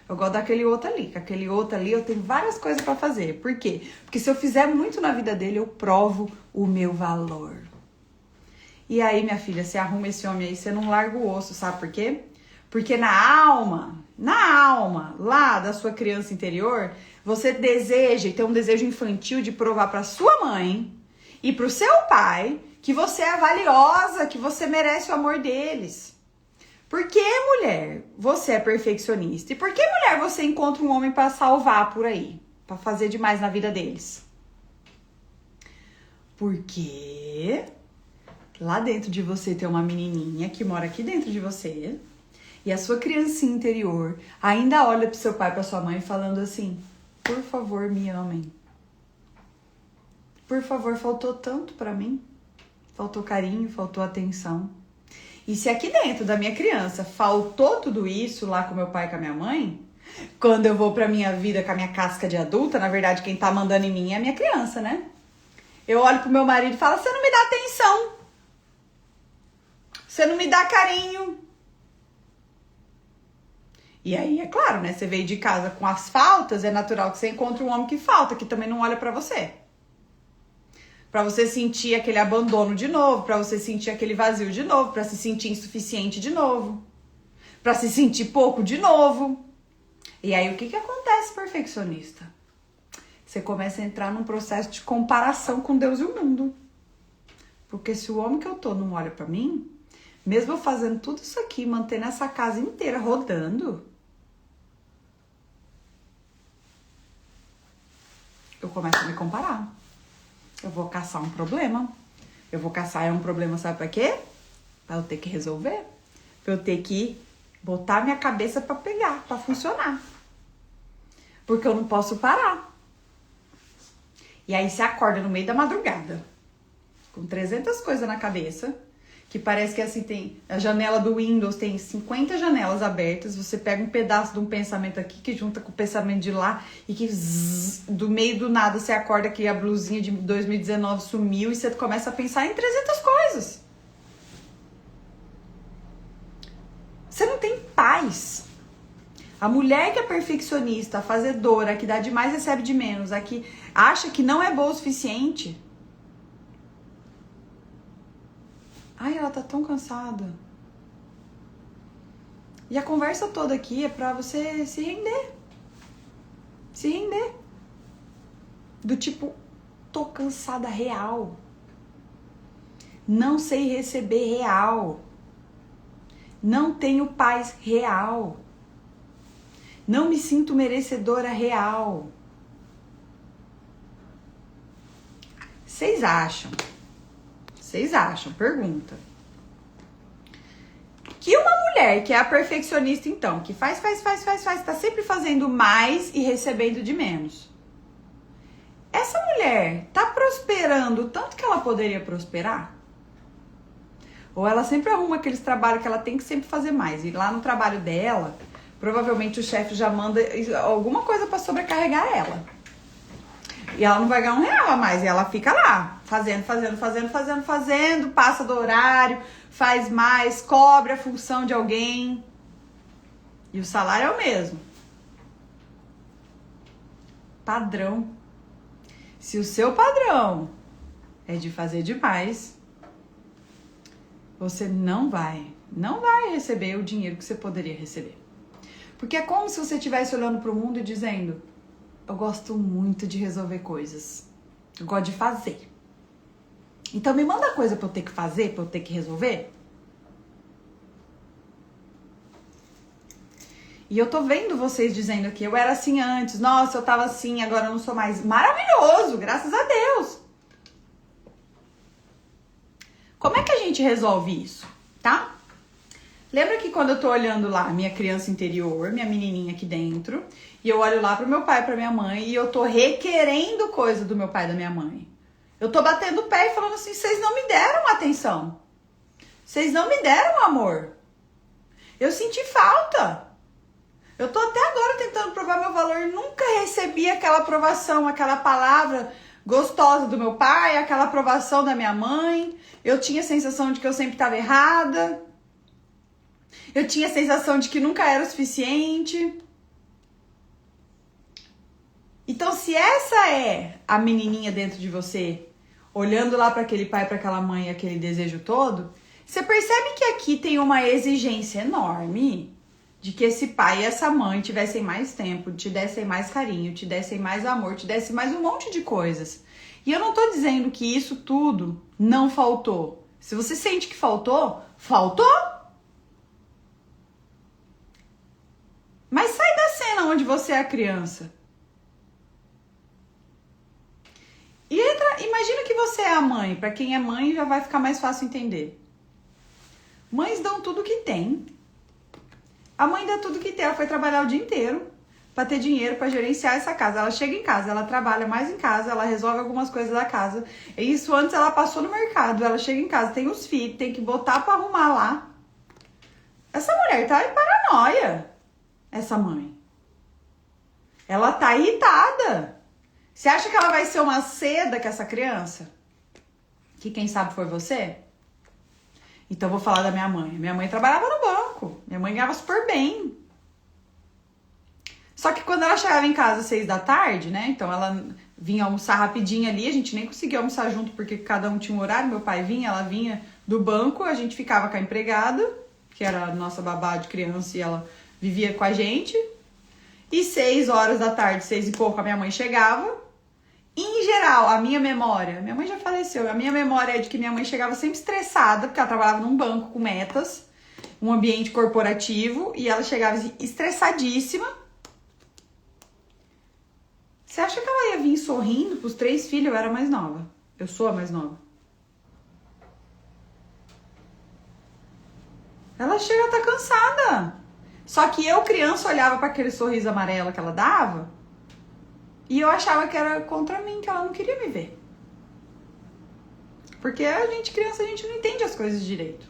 Eu gosto daquele outro ali. Com aquele outro ali eu tenho várias coisas pra fazer. Por quê? Porque se eu fizer muito na vida dele, eu provo o meu valor. E aí, minha filha, você arruma esse homem aí, você não larga o osso, sabe por quê? Porque na alma, lá da sua criança interior, você deseja e tem um desejo infantil de provar para sua mãe e para o seu pai que você é valiosa, que você merece o amor deles. Por que, mulher, você é perfeccionista? E por que, mulher, você encontra um homem para salvar por aí? Para fazer demais na vida deles? Porque lá dentro de você tem uma menininha que mora aqui dentro de você e a sua criancinha interior ainda olha pro seu pai e pra sua mãe falando assim, por favor, me amem. Por favor, faltou tanto pra mim. Faltou carinho, faltou atenção. E se aqui dentro da minha criança faltou tudo isso lá com meu pai e com a minha mãe, quando eu vou pra minha vida com a minha casca de adulta, na verdade quem tá mandando em mim é a minha criança, né? Eu olho pro meu marido e falo, você não me dá atenção. Você não me dá carinho. E aí, é claro, né? Você veio de casa com as faltas, é natural que você encontre um homem que falta, que também não olha pra você. Pra você sentir aquele abandono de novo, pra você sentir aquele vazio de novo, pra se sentir insuficiente de novo, pra se sentir pouco de novo. E aí, o que acontece, perfeccionista? Você começa a entrar num processo de comparação com Deus e o mundo. Porque se o homem que eu tô não olha pra mim, mesmo eu fazendo tudo isso aqui, mantendo essa casa inteira rodando, eu começo a me comparar. Eu vou caçar um problema. Eu vou caçar um problema, sabe pra quê? Pra eu ter que resolver. Pra eu ter que botar minha cabeça pra pegar, pra funcionar. Porque eu não posso parar. E aí você acorda no meio da madrugada, com 300 coisas na cabeça, que parece que assim tem a janela do Windows, tem 50 janelas abertas, você pega um pedaço de um pensamento aqui que junta com o pensamento de lá e que do meio do nada você acorda que a blusinha de 2019 sumiu e você começa a pensar em 300 coisas. Você não tem paz. A mulher que é perfeccionista, a fazedora, a que dá demais recebe de menos, a que acha que não é boa o suficiente. Ai, ela tá tão cansada. E a conversa toda aqui é pra você se render. Se render. Do tipo, tô cansada real. Não sei receber real. Não tenho paz real. Não me sinto merecedora real. Vocês acham, pergunta, que uma mulher que é a perfeccionista, então, que faz, tá sempre fazendo mais e recebendo de menos, essa mulher tá prosperando tanto que ela poderia prosperar? Ou ela sempre arruma aqueles trabalhos que ela tem que sempre fazer mais. E lá no trabalho dela, provavelmente o chefe já manda alguma coisa pra sobrecarregar ela. E ela não vai ganhar R$1 a mais. E ela fica lá, fazendo, passa do horário, faz mais, cobre a função de alguém. E o salário é o mesmo. Padrão. Se o seu padrão é de fazer demais, você não vai receber o dinheiro que você poderia receber. Porque é como se você estivesse olhando para o mundo e dizendo: eu gosto muito de resolver coisas. Eu gosto de fazer. Então me manda coisa para eu ter que fazer, para eu ter que resolver. E eu tô vendo vocês dizendo aqui, eu era assim antes, nossa, eu tava assim, agora eu não sou mais. Maravilhoso, graças a Deus. Como é que a gente resolve isso, tá? Lembra que quando eu tô olhando lá minha criança interior, minha menininha aqui dentro, e eu olho lá pro meu pai, pra minha mãe, e eu tô requerendo coisa do meu pai e da minha mãe. Eu tô batendo o pé e falando assim, vocês não me deram atenção. Vocês não me deram amor. Eu senti falta. Eu tô até agora tentando provar meu valor. Nunca recebi aquela aprovação, aquela palavra gostosa do meu pai, aquela aprovação da minha mãe. Eu tinha a sensação de que eu sempre estava errada. Eu tinha a sensação de que nunca era o suficiente. Então, se essa é a menininha dentro de você, olhando lá para aquele pai, para aquela mãe, aquele desejo todo, você percebe que aqui tem uma exigência enorme de que esse pai e essa mãe tivessem mais tempo, te dessem mais carinho, te dessem mais amor, te dessem mais um monte de coisas. E eu não tô dizendo que isso tudo não faltou. Se você sente que faltou, faltou. Mas sai da cena onde você é a criança. E imagina que você é a mãe. Para quem é mãe já vai ficar mais fácil entender. Mães dão tudo que tem. A mãe dá tudo que tem, ela foi trabalhar o dia inteiro pra ter dinheiro pra gerenciar essa casa. Ela chega em casa, ela trabalha mais em casa, ela resolve algumas coisas da casa. E isso antes ela passou no mercado, ela chega em casa, tem os filhos, tem que botar pra arrumar lá. Essa mulher tá em paranoia, essa mãe. Ela tá irritada. Você acha que ela vai ser uma seda com essa criança? Que quem sabe foi você? Então eu vou falar da minha mãe. Minha mãe trabalhava no banco. Minha mãe ganhava super bem. Só que quando ela chegava em casa às 6 da tarde, né? Então ela vinha almoçar rapidinho ali. A gente nem conseguia almoçar junto porque cada um tinha um horário. Meu pai vinha, ela vinha do banco. A gente ficava com a empregada, que era a nossa babá de criança, e ela vivia com a gente. E 6 horas da tarde, 6 e pouco, a minha mãe chegava. Em geral, a minha memória, minha mãe já faleceu, a minha memória é de que minha mãe chegava sempre estressada, porque ela trabalhava num banco com metas, um ambiente corporativo, e ela chegava estressadíssima. Você acha que ela ia vir sorrindo pros 3 filhos? Eu era mais nova. Eu sou a mais nova. Ela chega a estar cansada. Só que eu, criança, olhava para aquele sorriso amarelo que ela dava e eu achava que era contra mim, que ela não queria me ver. Porque a gente, criança, a gente não entende as coisas direito.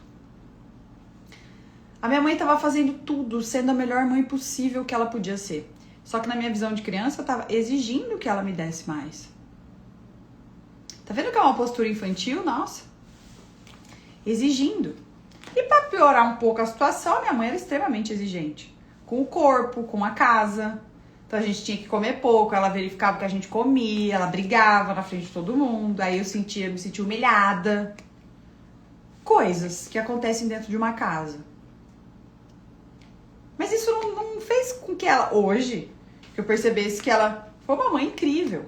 A minha mãe estava fazendo tudo, sendo a melhor mãe possível que ela podia ser. Só que na minha visão de criança, eu estava exigindo que ela me desse mais. Tá vendo que é uma postura infantil? Nossa. Exigindo. E para piorar um pouco a situação, minha mãe era extremamente exigente. Com o corpo, com a casa. Então a gente tinha que comer pouco, ela verificava o que a gente comia, ela brigava na frente de todo mundo. Aí eu me sentia humilhada. Coisas que acontecem dentro de uma casa. Mas isso não fez com que ela, hoje, que eu percebesse que ela foi uma mãe incrível.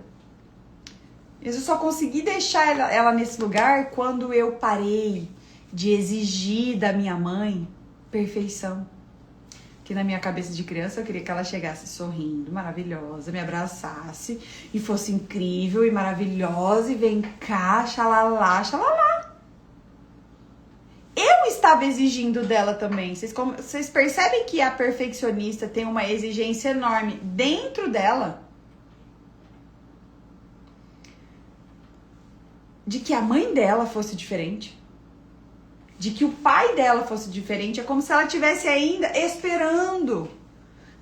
Eu só consegui deixar ela nesse lugar quando eu parei de exigir da minha mãe perfeição. Que na minha cabeça de criança eu queria que ela chegasse sorrindo, maravilhosa, me abraçasse e fosse incrível e maravilhosa e vem cá, xalalá, xalalá. Eu estava exigindo dela também. Vocês percebem que a perfeccionista tem uma exigência enorme dentro dela? De que a mãe dela fosse diferente. de que o pai dela fosse diferente. É como se ela estivesse ainda esperando,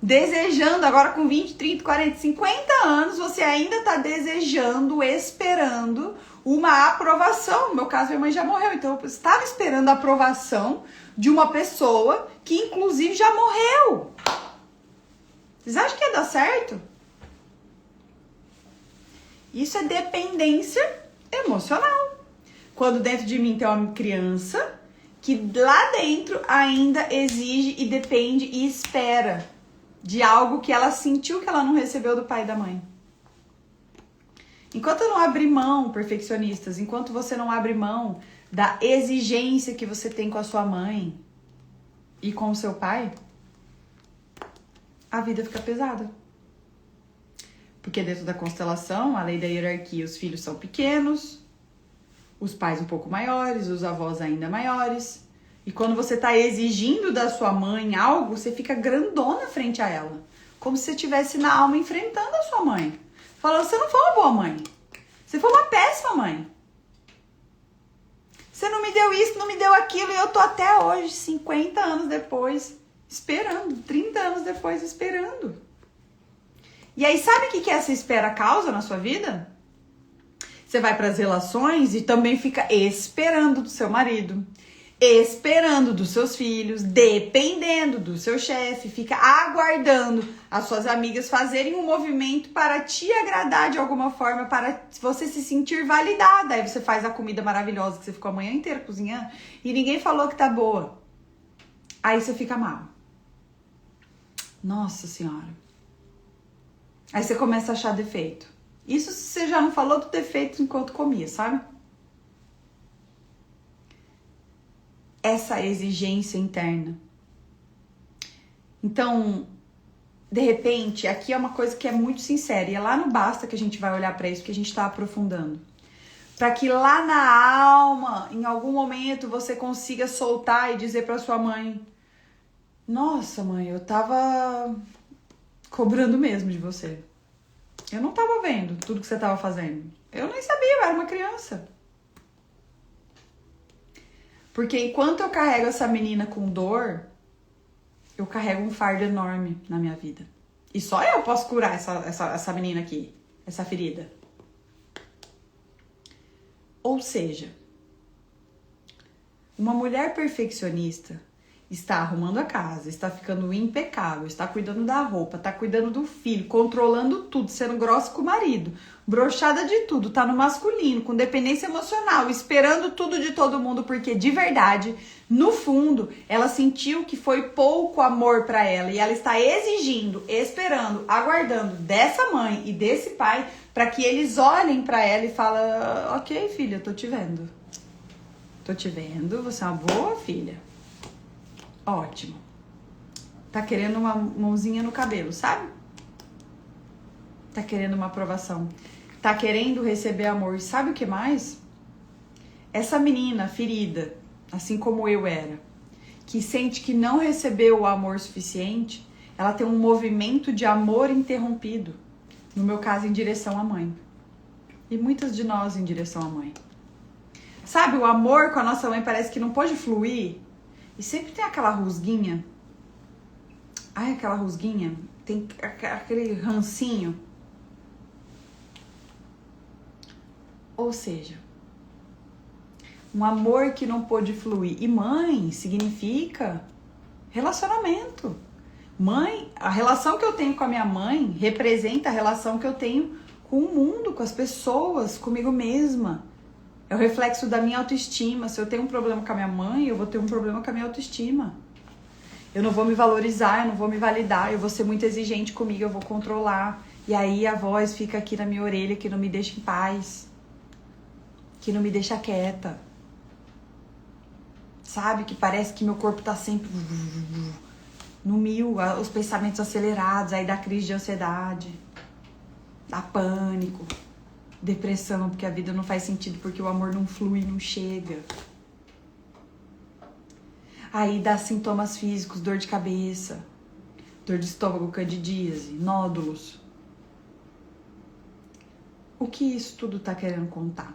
desejando. Agora com 20, 30, 40, 50 anos, você ainda está desejando, esperando uma aprovação. No meu caso, minha mãe já morreu, então eu estava esperando a aprovação de uma pessoa que inclusive já morreu. Vocês acham que ia dar certo? Isso é dependência emocional. Quando dentro de mim tem uma criança que lá dentro ainda exige e depende e espera de algo que ela sentiu que ela não recebeu do pai e da mãe. Enquanto eu não abrir mão, perfeccionistas, enquanto você não abre mão da exigência que você tem com a sua mãe e com o seu pai, a vida fica pesada. Porque dentro da constelação, a lei da hierarquia, os filhos são pequenos, os pais um pouco maiores, os avós ainda maiores. E quando você está exigindo da sua mãe algo, você fica grandona frente a ela. Como se você estivesse na alma enfrentando a sua mãe. Falando, você não foi uma boa mãe. Você foi uma péssima mãe. Você não me deu isso, não me deu aquilo. E eu tô até hoje, 50 anos depois, esperando. 30 anos depois, esperando. E aí, sabe o que essa espera causa na sua vida? Você vai para as relações e também fica esperando do seu marido, esperando dos seus filhos, dependendo do seu chefe, fica aguardando as suas amigas fazerem um movimento para te agradar de alguma forma, para você se sentir validada. Aí você faz a comida maravilhosa que você ficou a manhã inteira cozinhando e ninguém falou que tá boa. Aí você fica mal. Nossa Senhora. Aí você começa a achar defeito. Isso você já não falou do defeito enquanto comia, sabe? Essa exigência interna. Então, de repente, aqui é uma coisa que é muito sincera. E é lá no Basta que a gente vai olhar para isso, que a gente está aprofundando. Para que lá na alma, em algum momento, você consiga soltar e dizer para sua mãe: nossa, mãe, eu tava cobrando mesmo de você. Eu não tava vendo tudo que você tava fazendo. Eu nem sabia, eu era uma criança. Porque enquanto eu carrego essa menina com dor, eu carrego um fardo enorme na minha vida. E só eu posso curar essa menina aqui, essa ferida. Ou seja, uma mulher perfeccionista está arrumando a casa, está ficando impecável, está cuidando da roupa, está cuidando do filho, controlando tudo, sendo grossa com o marido, broxada de tudo, tá no masculino, com dependência emocional, esperando tudo de todo mundo, porque de verdade, no fundo, ela sentiu que foi pouco amor para ela e ela está exigindo, esperando, aguardando dessa mãe e desse pai para que eles olhem para ela e falem: ok, filha, tô te vendo. Tô te vendo, você é uma boa filha. Ótimo. Tá querendo uma mãozinha no cabelo, sabe? Tá querendo uma aprovação. Tá querendo receber amor. Sabe o que mais? Essa menina ferida, assim como eu era, que sente que não recebeu o amor suficiente, ela tem um movimento de amor interrompido. No meu caso, em direção à mãe. E muitas de nós em direção à mãe. Sabe, o amor com a nossa mãe parece que não pode fluir. E sempre tem aquela rusguinha. Ai, aquela rusguinha. Tem aquele rancinho. Ou seja, um amor que não pôde fluir. E mãe significa relacionamento. Mãe, a relação que eu tenho com a minha mãe representa a relação que eu tenho com o mundo, com as pessoas, comigo mesma. É o reflexo da minha autoestima. Se eu tenho um problema com a minha mãe, eu vou ter um problema com a minha autoestima. Eu não vou me valorizar, eu não vou me validar, eu vou ser muito exigente comigo, eu vou controlar. E aí a voz fica aqui na minha orelha que não me deixa em paz. Que não me deixa quieta. Sabe? Que parece que meu corpo tá sempre no mil, os pensamentos acelerados, aí dá crise de ansiedade, dá pânico. Depressão, porque a vida não faz sentido, porque o amor não flui, não chega. Aí dá sintomas físicos, dor de cabeça, dor de estômago, candidíase, nódulos. O que isso tudo tá querendo contar?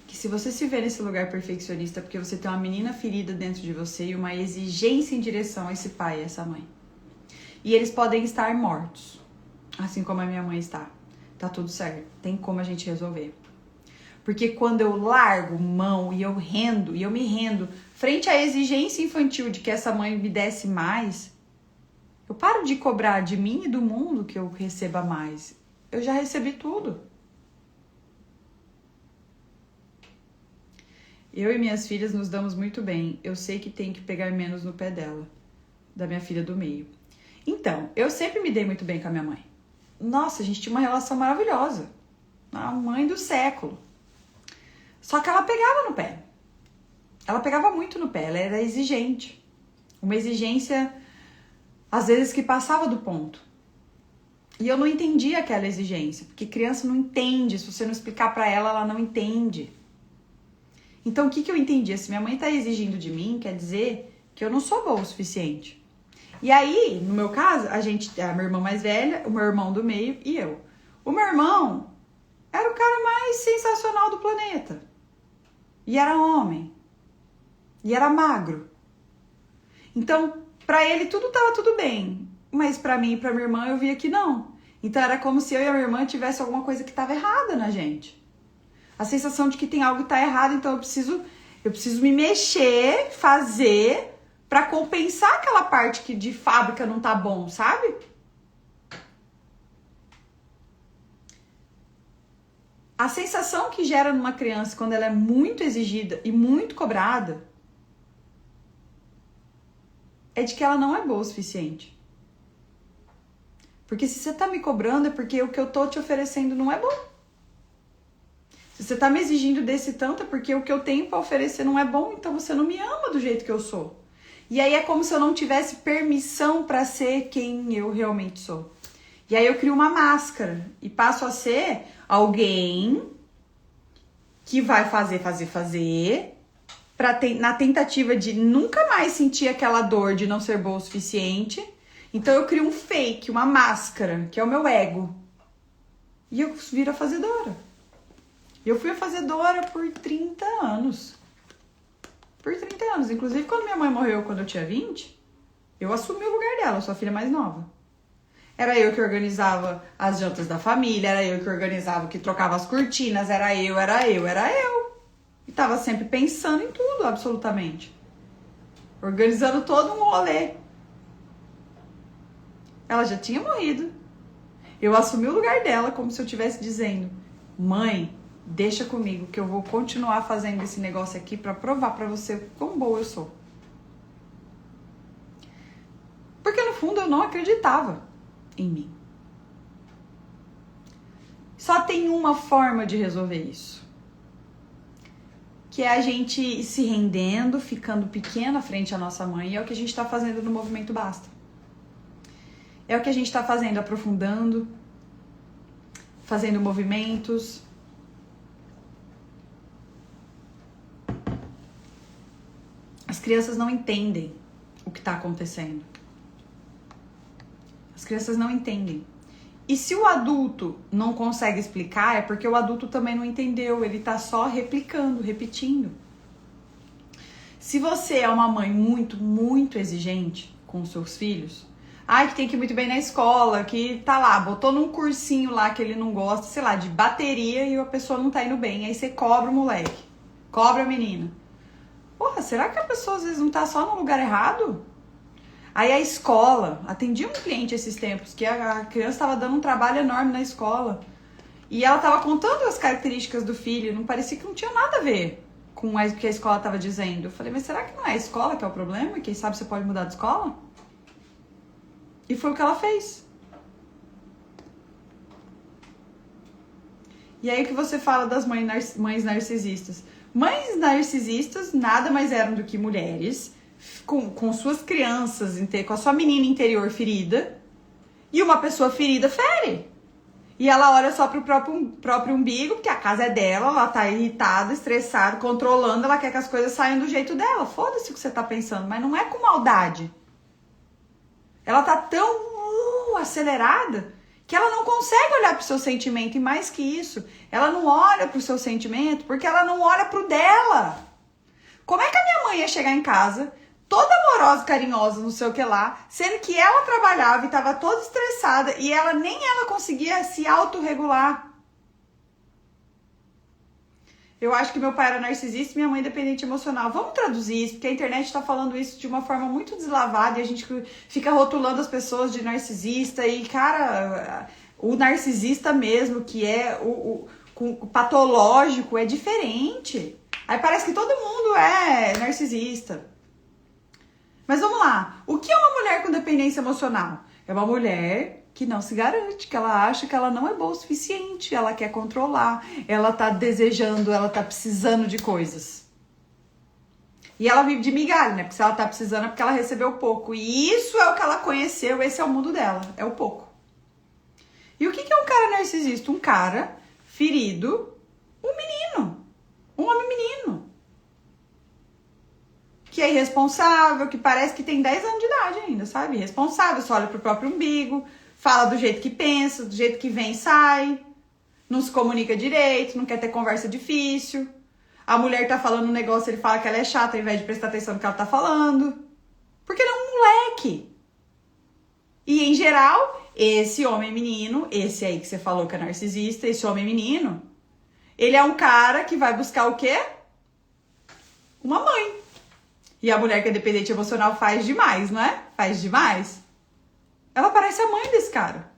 Que se você se vê nesse lugar perfeccionista, porque você tem uma menina ferida dentro de você e uma exigência em direção a esse pai e essa mãe. E eles podem estar mortos, assim como a minha mãe está. Tá tudo certo, tem como a gente resolver. Porque quando eu largo mão e eu me rendo frente à exigência infantil de que essa mãe me desse mais, eu paro de cobrar de mim e do mundo que eu receba mais. Eu já recebi tudo. Eu e minhas filhas nos damos muito bem. Eu sei que tem que pegar menos no pé dela, da minha filha do meio. Então, eu sempre me dei muito bem com a minha mãe. Nossa, a gente tinha uma relação maravilhosa. A mãe do século. Só que ela pegava no pé. Ela pegava muito no pé, ela era exigente. Uma exigência, às vezes, que passava do ponto. E eu não entendia aquela exigência, porque criança não entende. Se você não explicar pra ela, ela não entende. Então, o que eu entendia? Se minha mãe tá exigindo de mim, quer dizer que eu não sou boa o suficiente. E aí, no meu caso, a minha irmã mais velha, o meu irmão do meio e eu. O meu irmão era o cara mais sensacional do planeta. E era homem. E era magro. Então, pra ele tava tudo bem. Mas pra mim e pra minha irmã eu via que não. Então era como se eu e a minha irmã tivesse alguma coisa que tava errada na gente. A sensação de que tem algo que tá errado, então eu preciso me mexer, fazer pra compensar aquela parte que de fábrica não tá bom, sabe? A sensação que gera numa criança quando ela é muito exigida e muito cobrada é de que ela não é boa o suficiente. Porque se você tá me cobrando é porque o que eu tô te oferecendo não é bom. Se você tá me exigindo desse tanto é porque o que eu tenho pra oferecer não é bom, então você não me ama do jeito que eu sou. E aí é como se eu não tivesse permissão pra ser quem eu realmente sou. E aí eu crio uma máscara e passo a ser alguém que vai fazer, na tentativa de nunca mais sentir aquela dor de não ser boa o suficiente. Então eu crio um fake, uma máscara, que é o meu ego. E eu viro a fazedora. Eu fui a fazedora por 30 anos. Por 30 anos. Inclusive, quando minha mãe morreu, quando eu tinha 20, eu assumi o lugar dela, eu sou a filha mais nova. Era eu que organizava as jantas da família, era eu que organizava, que trocava as cortinas, era eu. E tava sempre pensando em tudo, absolutamente. Organizando todo um rolê. Ela já tinha morrido. Eu assumi o lugar dela como se eu estivesse dizendo: mãe, deixa comigo que eu vou continuar fazendo esse negócio aqui pra provar pra você quão boa eu sou. Porque no fundo eu não acreditava em mim. Só tem uma forma de resolver isso. Que é a gente se rendendo, ficando pequena frente à nossa mãe. E é o que a gente tá fazendo no Movimento Basta. É o que a gente tá fazendo, aprofundando, fazendo movimentos. As crianças não entendem o que tá acontecendo. As crianças não entendem. E se o adulto não consegue explicar, é porque o adulto também não entendeu. Ele tá só replicando, repetindo. Se você é uma mãe muito, muito exigente com os seus filhos, que tem que ir muito bem na escola, que tá lá, botou num cursinho lá que ele não gosta, sei lá, de bateria e a pessoa não tá indo bem. Aí você cobra o moleque, cobra a menina. Porra, será que a pessoa às vezes não tá só no lugar errado? Aí a escola, atendi um cliente esses tempos, que a criança estava dando um trabalho enorme na escola. E ela estava contando as características do filho, não parecia que não tinha nada a ver com o que a escola estava dizendo. Eu falei, mas será que não é a escola que é o problema? Quem sabe você pode mudar de escola? E foi o que ela fez. E aí o que você fala das mães narcisistas? Mães narcisistas nada mais eram do que mulheres com suas crianças, com a sua menina interior ferida, e uma pessoa ferida fere. E ela olha só pro próprio umbigo, porque a casa é dela, ela tá irritada, estressada, controlando, ela quer que as coisas saiam do jeito dela. Foda-se o que você tá pensando, mas não é com maldade. Ela tá tão acelerada que ela não consegue olhar para o seu sentimento, e mais que isso, ela não olha para o seu sentimento porque ela não olha para o dela. Como é que a minha mãe ia chegar em casa, toda amorosa, carinhosa, não sei o que lá, sendo que ela trabalhava e estava toda estressada e nem ela conseguia se autorregular? Eu acho que meu pai era narcisista e minha mãe dependente emocional. Vamos traduzir isso, porque a internet está falando isso de uma forma muito deslavada e a gente fica rotulando as pessoas de narcisista. E, cara, o narcisista mesmo, que é o patológico, é diferente. Aí parece que todo mundo é narcisista. Mas vamos lá. O que é uma mulher com dependência emocional? É uma mulher que não se garante, que ela acha que ela não é boa o suficiente, ela quer controlar, ela tá desejando, ela tá precisando de coisas. E ela vive de migalha, né? Porque se ela tá precisando é porque ela recebeu pouco. E isso é o que ela conheceu, esse é o mundo dela, é o pouco. E o que é um cara narcisista? Um cara ferido, um menino, um homem menino. Que é irresponsável, que parece que tem 10 anos de idade ainda, sabe? Irresponsável, só olha pro próprio umbigo, fala do jeito que pensa, do jeito que vem e sai, não se comunica direito, não quer ter conversa difícil. A mulher tá falando um negócio, ele fala que ela é chata ao invés de prestar atenção no que ela tá falando. Porque ele é um moleque. E, em geral, esse homem menino, esse aí que você falou que é narcisista, esse homem menino, ele é um cara que vai buscar o quê? Uma mãe. E a mulher que é dependente emocional faz demais, não é? Faz demais. Ela parece a mãe desse cara.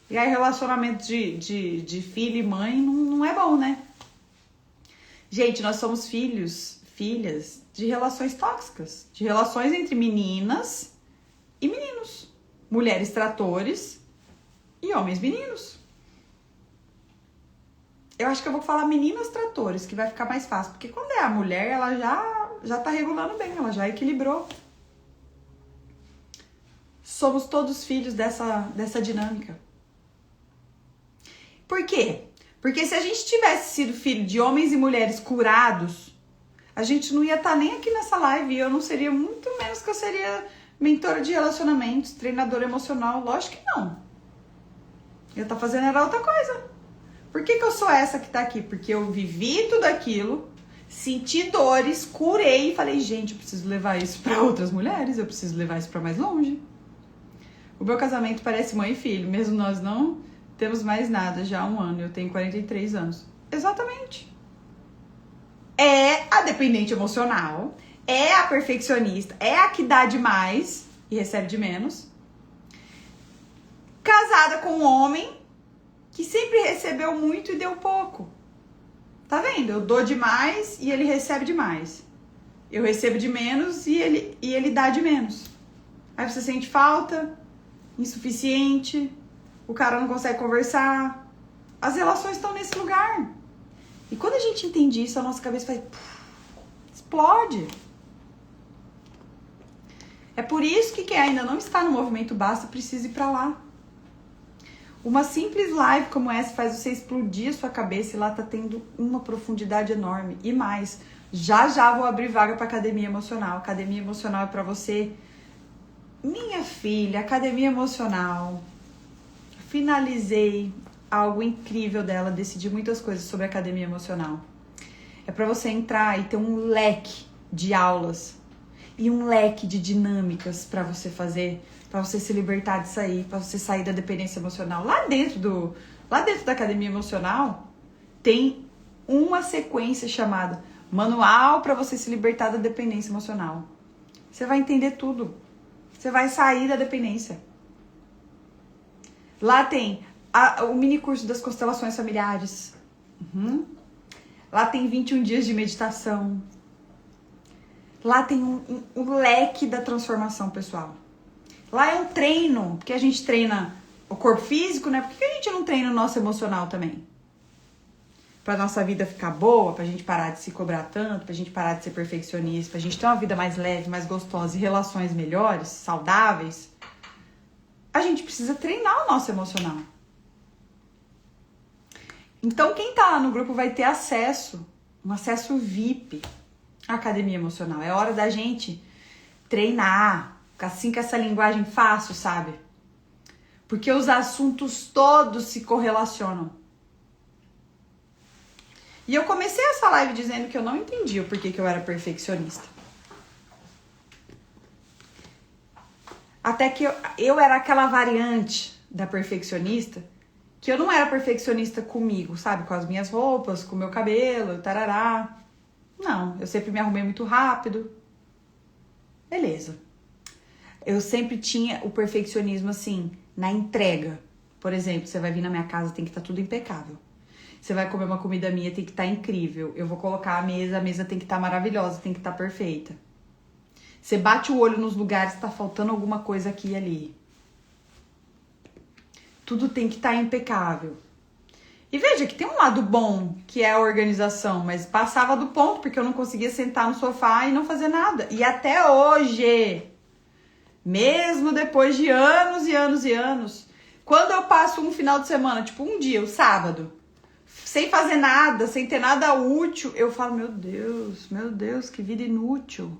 E aí relacionamento de filho e mãe não é bom, né? Gente, nós somos filhas de relações tóxicas. De relações entre meninas e meninos. Mulheres tratores e homens meninos. Eu acho que eu vou falar meninas tratores, que vai ficar mais fácil. Porque quando é a mulher, ela já tá regulando bem, ela já equilibrou. Somos todos filhos dessa dinâmica. Por quê? Porque se a gente tivesse sido filho de homens e mulheres curados, a gente não ia estar nem aqui nessa live. E eu não seria, muito menos que eu seria mentora de relacionamentos, treinadora emocional. Lógico que não. Eu ia estar fazendo era outra coisa. Por que eu sou essa que tá aqui? Porque eu vivi tudo aquilo, senti dores, curei e falei, gente, eu preciso levar isso para outras mulheres, eu preciso levar isso para mais longe. O meu casamento parece mãe e filho, mesmo nós não temos mais nada já há 1 ano, eu tenho 43 anos. Exatamente. É a dependente emocional, é a perfeccionista, é a que dá demais e recebe de menos. Casada com um homem que sempre recebeu muito e deu pouco. Tá vendo? Eu dou demais e ele recebe demais. Eu recebo de menos e ele dá de menos. Aí você sente falta, insuficiente, o cara não consegue conversar. As relações estão nesse lugar. E quando a gente entende isso, a nossa cabeça faz... explode. É por isso que quem ainda não está no movimento Basta precisa ir pra lá. Uma simples live como essa faz você explodir a sua cabeça e lá tá tendo uma profundidade enorme. E mais, já vou abrir vaga para academia emocional. Academia emocional é para você. Minha filha, academia emocional. Finalizei algo incrível dela, decidi muitas coisas sobre academia emocional. É para você entrar e ter um leque de aulas e um leque de dinâmicas para você fazer, para você se libertar disso aí, para você sair da dependência emocional. Lá dentro da academia emocional tem uma sequência chamada Manual para você se libertar da dependência emocional. Você vai entender tudo. Você vai sair da dependência. Lá tem o mini curso das constelações familiares. Lá tem 21 dias de meditação. Lá tem um leque da transformação pessoal. Lá é um treino, porque a gente treina o corpo físico, né? Por que a gente não treina o nosso emocional também? Pra nossa vida ficar boa, pra gente parar de se cobrar tanto, pra gente parar de ser perfeccionista, pra gente ter uma vida mais leve, mais gostosa e relações melhores, saudáveis. A gente precisa treinar o nosso emocional. Então, quem tá lá no grupo vai ter acesso, um acesso VIP à academia emocional. É hora da gente treinar, assim com essa linguagem fácil, sabe? Porque os assuntos todos se correlacionam. E eu comecei essa live dizendo que eu não entendia o porquê que eu era perfeccionista. Até que eu era aquela variante da perfeccionista, que eu não era perfeccionista comigo, sabe? Com as minhas roupas, com o meu cabelo, tarará. Não, eu sempre me arrumei muito rápido. Beleza. Eu sempre tinha o perfeccionismo, assim, na entrega. Por exemplo, você vai vir na minha casa, tem que estar tudo impecável. Você vai comer uma comida minha, tem que estar incrível. Eu vou colocar a mesa tem que estar maravilhosa, tem que estar perfeita. Você bate o olho nos lugares, tá faltando alguma coisa aqui e ali. Tudo tem que estar impecável. E veja que tem um lado bom, que é a organização, mas passava do ponto, porque eu não conseguia sentar no sofá e não fazer nada. E até hoje, mesmo depois de anos e anos e anos, quando eu passo um final de semana, tipo um dia, o sábado, sem fazer nada, sem ter nada útil, eu falo, meu Deus, que vida inútil.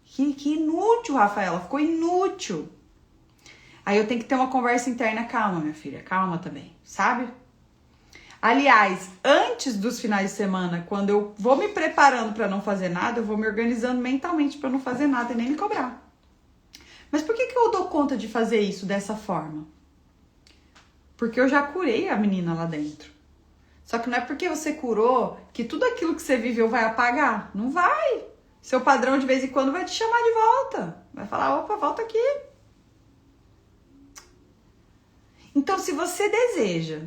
Que inútil, Rafaela, ficou inútil. Aí eu tenho que ter uma conversa interna, calma, minha filha, calma também, sabe? Aliás, antes dos finais de semana, quando eu vou me preparando para não fazer nada, eu vou me organizando mentalmente para não fazer nada e nem me cobrar. Mas por que eu dou conta de fazer isso dessa forma? Porque eu já curei a menina lá dentro. Só que não é porque você curou que tudo aquilo que você viveu vai apagar. Não vai. Seu padrão de vez em quando vai te chamar de volta. Vai falar, opa, volta aqui. Então, se você deseja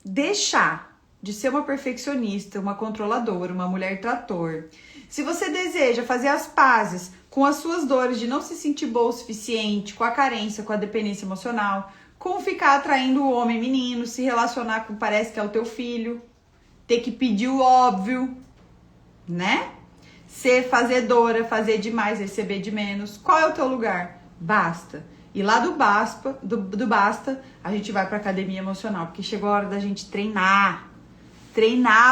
deixar de ser uma perfeccionista, uma controladora, uma mulher trator, se você deseja fazer as pazes com as suas dores de não se sentir boa o suficiente, com a carência, com a dependência emocional, com ficar atraindo o homem menino, se relacionar com parece que é o teu filho, ter que pedir o óbvio, né? Ser fazedora, fazer demais, receber de menos. Qual é o teu lugar? Basta. E lá do basta, a gente vai pra academia emocional, porque chegou a hora da gente treinar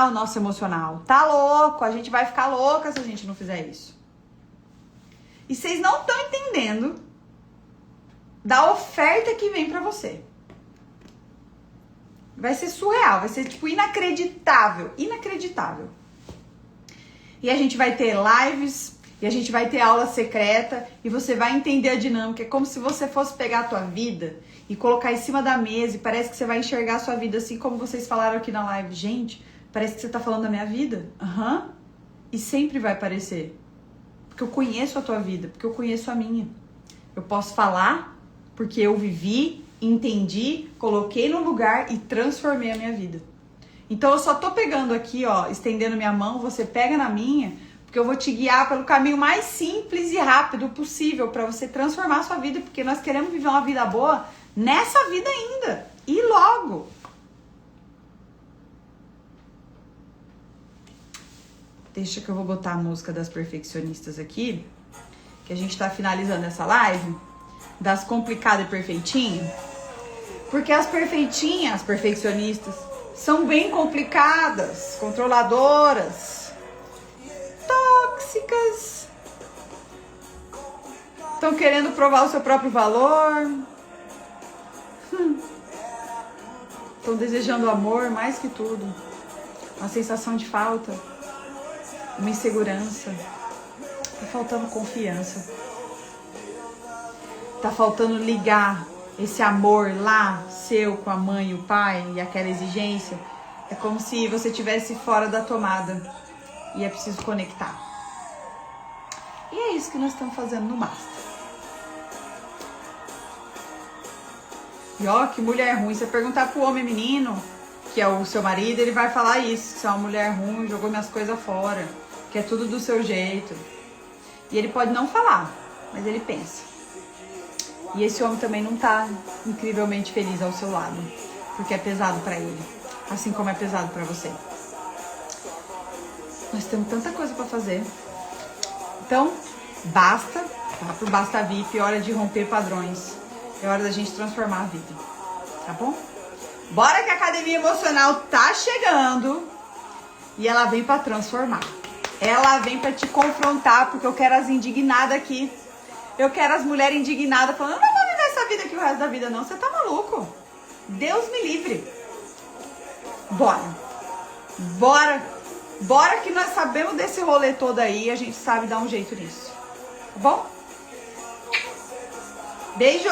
o nosso emocional. Tá louco, a gente vai ficar louca se a gente não fizer isso. E vocês não estão entendendo da oferta que vem pra você. Vai ser surreal, vai ser tipo inacreditável. E a gente vai ter lives, e a gente vai ter aula secreta, e você vai entender a dinâmica. É como se você fosse pegar a tua vida e colocar em cima da mesa, e parece que você vai enxergar a sua vida assim como vocês falaram aqui na live. Gente, parece que você tá falando da minha vida. E sempre vai parecer. Porque eu conheço a tua vida, porque eu conheço a minha. Eu posso falar porque eu vivi, entendi, coloquei no lugar e transformei a minha vida. Então eu só tô pegando aqui, ó, estendendo minha mão, você pega na minha, porque eu vou te guiar pelo caminho mais simples e rápido possível para você transformar a sua vida, porque nós queremos viver uma vida boa nessa vida ainda, e logo. Deixa que eu vou botar a música das perfeccionistas aqui, que a gente tá finalizando essa live, das complicadas e perfeitinhas, porque as perfeitinhas, as perfeccionistas, são bem complicadas, controladoras, tóxicas, estão querendo provar o seu próprio valor, estão desejando amor mais que tudo, uma sensação de falta, uma insegurança, tá faltando confiança, tá faltando ligar esse amor lá, seu, com a mãe e o pai, e aquela exigência. É como se você estivesse fora da tomada e é preciso conectar. E é isso que nós estamos fazendo no Basta. E ó, que mulher ruim. Você perguntar pro homem menino, que é o seu marido, ele vai falar isso. Você é uma mulher ruim, jogou minhas coisas fora, que é tudo do seu jeito. E ele pode não falar, mas ele pensa. E esse homem também não tá incrivelmente feliz ao seu lado, porque é pesado pra ele, assim como é pesado pra você. Nós temos tanta coisa pra fazer. Então, basta, tá? Pro Basta VIP, é hora de romper padrões. É hora da gente transformar a vida, tá bom? Bora que a Academia Emocional tá chegando e ela vem pra transformar. Ela vem pra te confrontar, porque eu quero as indignadas aqui. Eu quero as mulheres indignadas falando, eu não vou viver essa vida aqui o resto da vida, não. Você tá maluco? Deus me livre. Bora. Bora. Bora que nós sabemos desse rolê todo aí. A gente sabe dar um jeito nisso. Tá bom? Beijo.